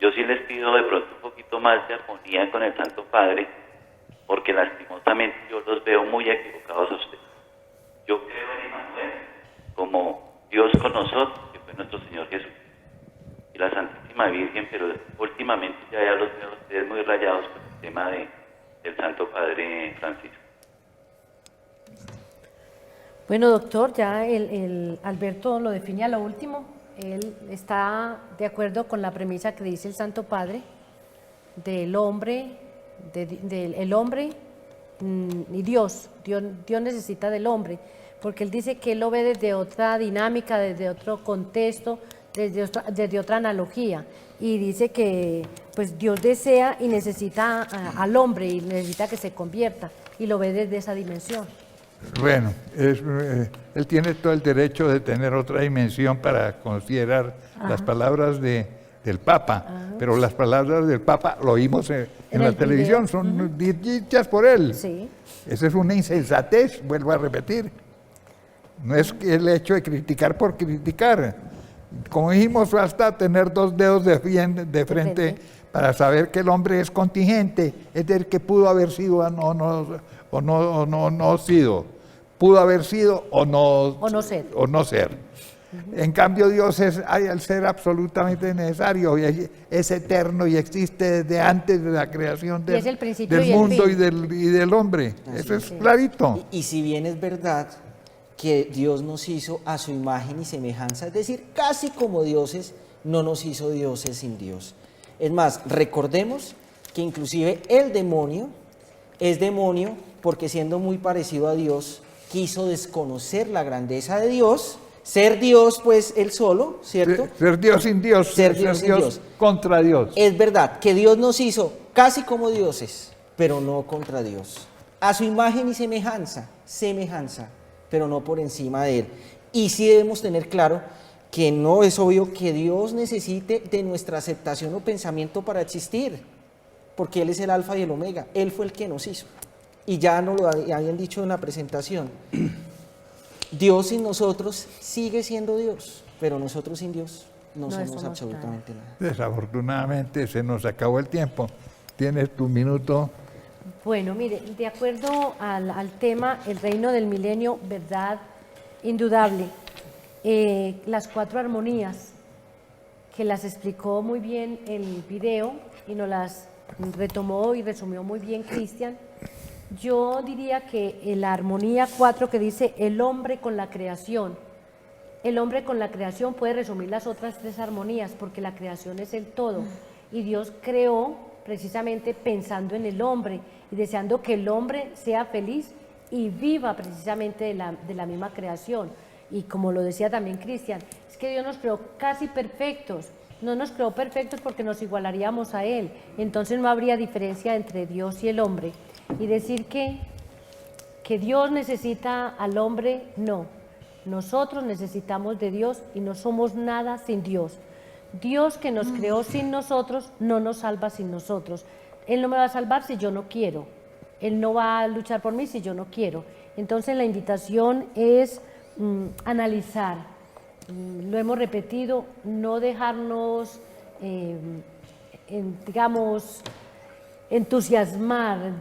Yo sí les pido de pronto un poquito más de armonía con el Santo Padre, porque lastimosamente yo los veo muy equivocados a ustedes. Yo creo en Emmanuel como Dios con nosotros, que fue nuestro Señor Jesús, y la Santísima Virgen, pero últimamente ya los veo a ustedes muy rayados con el tema del Santo Padre Francisco. Bueno, doctor, ya el Alberto lo define a lo último. Él está de acuerdo con la premisa que dice el Santo Padre del hombre, el hombre y Dios. Dios necesita del hombre, porque él dice que él lo ve desde otra dinámica, desde otro contexto, desde otra analogía, y dice que pues Dios desea y necesita al hombre y necesita que se convierta, y lo ve desde esa dimensión. Bueno, él tiene todo el derecho de tener otra dimensión para considerar las palabras del Papa, pero las palabras del Papa lo oímos en la televisión, son dichas por él. Sí. Esa es una insensatez, vuelvo a repetir. No es el hecho de criticar por criticar. Como dijimos, basta tener dos dedos de frente para saber que el hombre es contingente, es del que pudo haber sido o no sido, pudo haber sido o no ser. En cambio, Dios hay al ser absolutamente necesario, y es eterno y existe desde antes de la creación del mundo y del hombre. Eso es clarito. Y si bien es verdad que Dios nos hizo a su imagen y semejanza, es decir, casi como dioses, no nos hizo dioses sin Dios. Es más, recordemos que inclusive el demonio es demonio porque, siendo muy parecido a Dios, quiso desconocer la grandeza de Dios, ser Dios pues él solo, ¿cierto? Ser Dios sin Dios, ser Dios contra Dios. Es verdad que Dios nos hizo casi como dioses, pero no contra Dios. A su imagen y semejanza, pero no por encima de él. Y sí debemos tener claro que no es obvio que Dios necesite de nuestra aceptación o pensamiento para existir, porque Él es el alfa y el omega, Él fue el que nos hizo. Y ya nos lo habían dicho en la presentación, Dios sin nosotros sigue siendo Dios, pero nosotros sin Dios no somos absolutamente nada. Desafortunadamente se nos acabó el tiempo. Tienes tu minuto. Bueno, mire, de acuerdo al tema, el reino del milenio, verdad indudable, las 4 armonías, que las explicó muy bien el video y nos las retomó y resumió muy bien Cristian. Yo diría que la armonía 4 que dice el hombre con la creación, el hombre con la creación puede resumir las otras 3 armonías, porque la creación es el todo y Dios creó precisamente pensando en el hombre y deseando que el hombre sea feliz y viva precisamente de la misma creación. Y como lo decía también Cristian, es que Dios nos creó casi perfectos. No nos creó perfectos porque nos igualaríamos a Él. Entonces no habría diferencia entre Dios y el hombre. Y decir que Dios necesita al hombre, no. Nosotros necesitamos de Dios y no somos nada sin Dios. Dios que nos creó sin nosotros, no nos salva sin nosotros. Él no me va a salvar si yo no quiero. Él no va a luchar por mí si yo no quiero. Entonces la invitación es analizar, lo hemos repetido, no dejarnos, digamos, entusiasmar,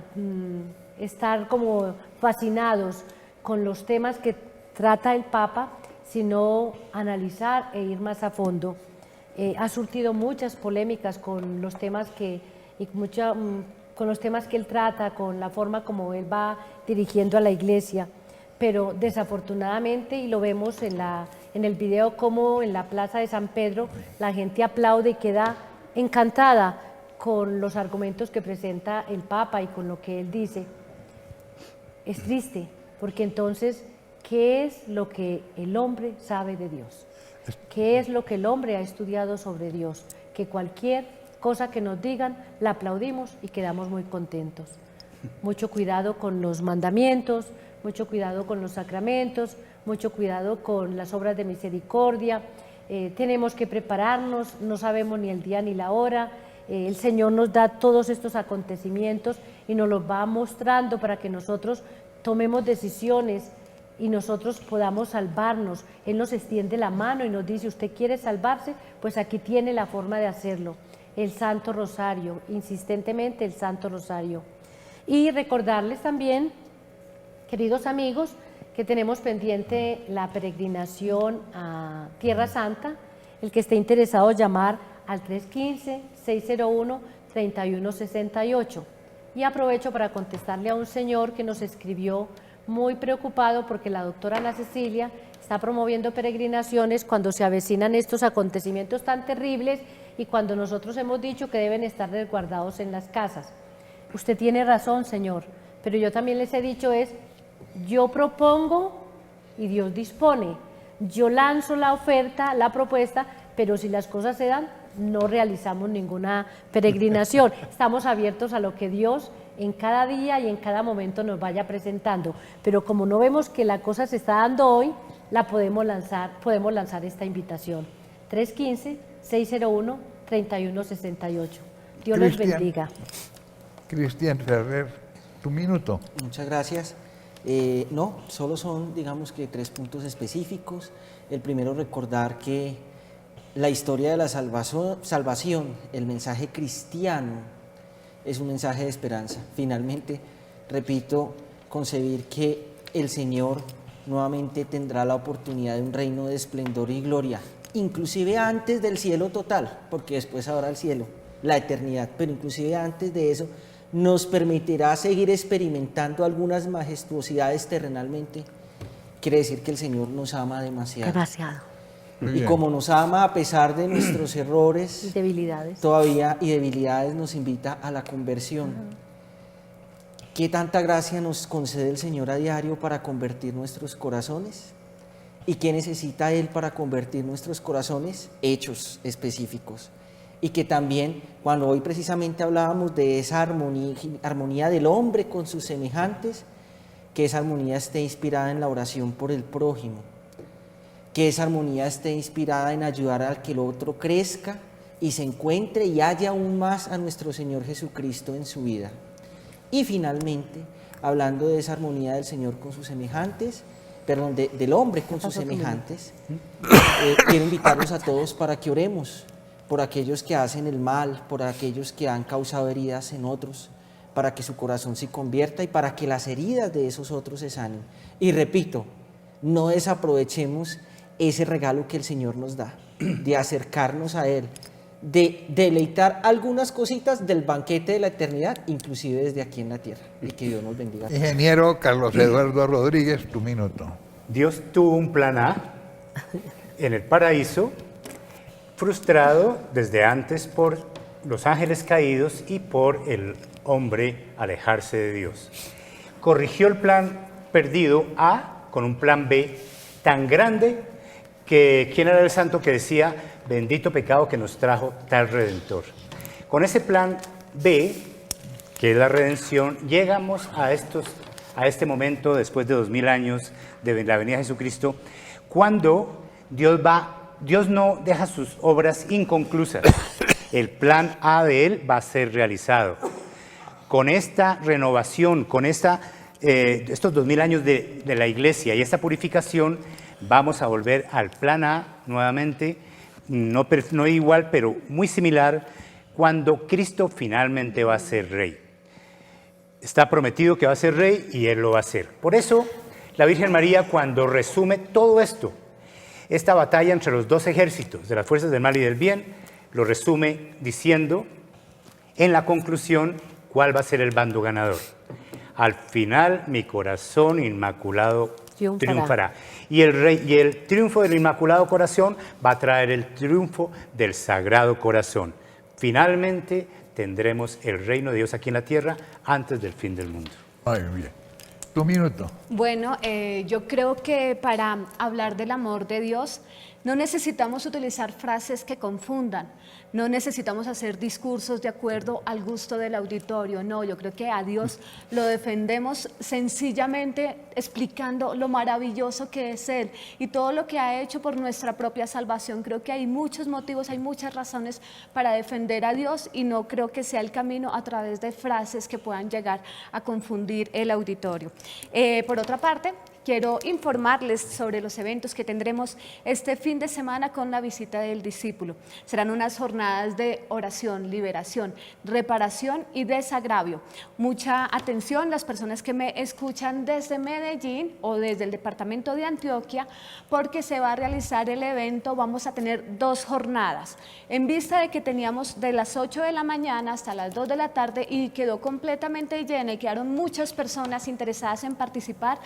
estar como fascinados con los temas que trata el Papa, sino analizar e ir más a fondo. Ha surtido muchas polémicas con los temas con los temas que él trata, con la forma como él va dirigiendo a la Iglesia, pero desafortunadamente, y lo vemos en el video, como en la Plaza de San Pedro la gente aplaude y queda encantada con los argumentos que presenta el Papa y con lo que él dice. Es triste, porque entonces, ¿qué es lo que el hombre sabe de Dios? ¿Qué es lo que el hombre ha estudiado sobre Dios? Que cualquier cosa que nos digan, la aplaudimos y quedamos muy contentos. Mucho cuidado con los mandamientos, mucho cuidado con los sacramentos, mucho cuidado con las obras de misericordia. Tenemos que prepararnos, no sabemos ni el día ni la hora. El Señor nos da todos estos acontecimientos y nos los va mostrando para que nosotros tomemos decisiones y nosotros podamos salvarnos. Él nos extiende la mano y nos dice, ¿usted quiere salvarse? Pues aquí tiene la forma de hacerlo. El Santo Rosario, insistentemente el Santo Rosario. Y recordarles también, queridos amigos, que tenemos pendiente la peregrinación a Tierra Santa. El que esté interesado, llamar al 315-601-3168. Y aprovecho para contestarle a un señor que nos escribió muy preocupado porque la doctora Ana Cecilia está promoviendo peregrinaciones cuando se avecinan estos acontecimientos tan terribles y cuando nosotros hemos dicho que deben estar resguardados en las casas. Usted tiene razón, señor, pero yo también les he dicho yo propongo y Dios dispone. Yo lanzo la oferta, la propuesta, pero si las cosas se dan, no realizamos ninguna peregrinación. Estamos abiertos a lo que Dios en cada día y en cada momento nos vaya presentando, pero como no vemos que la cosa se está dando hoy, podemos lanzar esta invitación. 315-601-3168. Dios les bendiga. Cristian Ferrer, tu minuto. Muchas gracias. No, solo son, digamos que 3 puntos específicos. El primero, recordar que la historia de la salvación, el mensaje cristiano, es un mensaje de esperanza. Finalmente, repito, concebir que el Señor nuevamente tendrá la oportunidad de un reino de esplendor y gloria, inclusive antes del cielo total, porque después habrá el cielo, la eternidad, pero inclusive antes de eso, nos permitirá seguir experimentando algunas majestuosidades terrenalmente. Quiere decir que el Señor nos ama demasiado. Demasiado. Y como nos ama a pesar de nuestros errores y debilidades, nos invita a la conversión. ¿Qué tanta gracia nos concede el Señor a diario para convertir nuestros corazones? ¿Y qué necesita Él para convertir nuestros corazones? Hechos específicos. Y que también, cuando hoy precisamente hablábamos de esa armonía del hombre con sus semejantes, que esa armonía esté inspirada en la oración por el prójimo, que esa armonía esté inspirada en ayudar al que el otro crezca y se encuentre y haya aún más a nuestro Señor Jesucristo en su vida. Y finalmente, hablando de esa armonía del Señor con sus semejantes, del hombre con sus semejantes, quiero invitarlos a todos para que oremos por aquellos que hacen el mal, por aquellos que han causado heridas en otros, para que su corazón se convierta y para que las heridas de esos otros se sanen. Y repito, no desaprovechemos ese regalo que el Señor nos da, de acercarnos a Él, de deleitar algunas cositas del banquete de la eternidad, inclusive desde aquí en la tierra. Y que Dios nos bendiga. Ingeniero Carlos Eduardo Rodríguez, tu minuto. Dios tuvo un plan A en el paraíso, frustrado desde antes por los ángeles caídos y por el hombre alejarse de Dios. Corrigió el plan perdido A con un plan B tan grande que ¿quién era el santo que decía, bendito pecado que nos trajo tal Redentor? Con ese plan B, que es la redención, llegamos a este momento, después de 2000 años de la venida de Jesucristo, cuando Dios no deja sus obras inconclusas. El plan A de Él va a ser realizado. Con esta renovación, con estos 2000 años de la Iglesia y esta purificación, vamos a volver al plan A nuevamente, no igual, pero muy similar, cuando Cristo finalmente va a ser Rey. Está prometido que va a ser Rey y Él lo va a hacer. Por eso, la Virgen María, cuando resume todo esto, esta batalla entre los dos ejércitos de las fuerzas del mal y del bien, lo resume diciendo, en la conclusión, cuál va a ser el bando ganador. Al final, mi corazón inmaculado triunfará. Y el triunfo del Inmaculado Corazón va a traer el triunfo del Sagrado Corazón. Finalmente tendremos el reino de Dios aquí en la tierra antes del fin del mundo. Muy bien. Tu minuto. Bueno, yo creo que para hablar del amor de Dios no necesitamos utilizar frases que confundan, no necesitamos hacer discursos de acuerdo al gusto del auditorio, no, yo creo que a Dios lo defendemos sencillamente explicando lo maravilloso que es Él y todo lo que ha hecho por nuestra propia salvación. Creo que hay muchos motivos, hay muchas razones para defender a Dios y no creo que sea el camino a través de frases que puedan llegar a confundir el auditorio. Por otra parte, quiero informarles sobre los eventos que tendremos este fin de semana con la visita del discípulo. Serán unas jornadas de oración, liberación, reparación y desagravio. Mucha atención las personas que me escuchan desde Medellín o desde el departamento de Antioquia, porque se va a realizar el evento, vamos a tener 2 jornadas. En vista de que teníamos de las 8 de la mañana hasta las 2 de la tarde y quedó completamente llena y quedaron muchas personas interesadas en participar,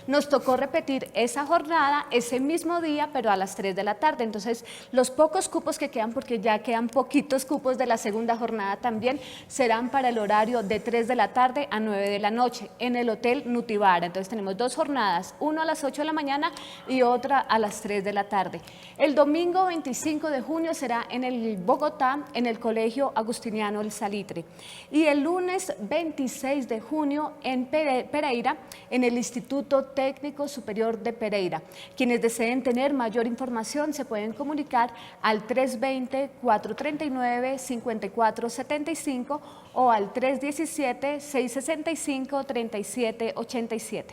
nos tocó repetir esa jornada ese mismo día, pero a las 3 de la tarde. Entonces, los pocos cupos que quedan, porque ya quedan poquitos cupos de la segunda jornada también, serán para el horario de 3 de la tarde a 9 de la noche en el Hotel Nutibara. Entonces, tenemos 2 jornadas, una a las 8 de la mañana y otra a las 3 de la tarde. El domingo 25 de junio será en el Bogotá, en el Colegio Agustiniano El Salitre. Y el lunes 26 de junio en Pereira, en el Instituto Técnico Superior de Pereira. Quienes deseen tener mayor información se pueden comunicar al 320-439-5475 o al 317-665-3787.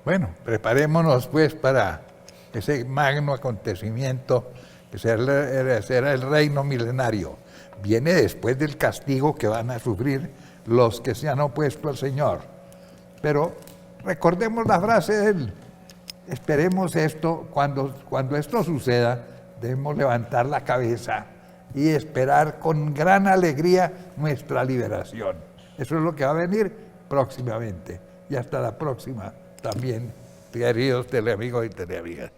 Bueno, preparémonos pues para ese magno acontecimiento que será el reino milenario. Viene después del castigo que van a sufrir los que se han opuesto al Señor. Pero recordemos la frase de él. Esperemos esto, cuando esto suceda, debemos levantar la cabeza y esperar con gran alegría nuestra liberación. Eso es lo que va a venir próximamente. Y hasta la próxima también, queridos teleamigos y teleamigas.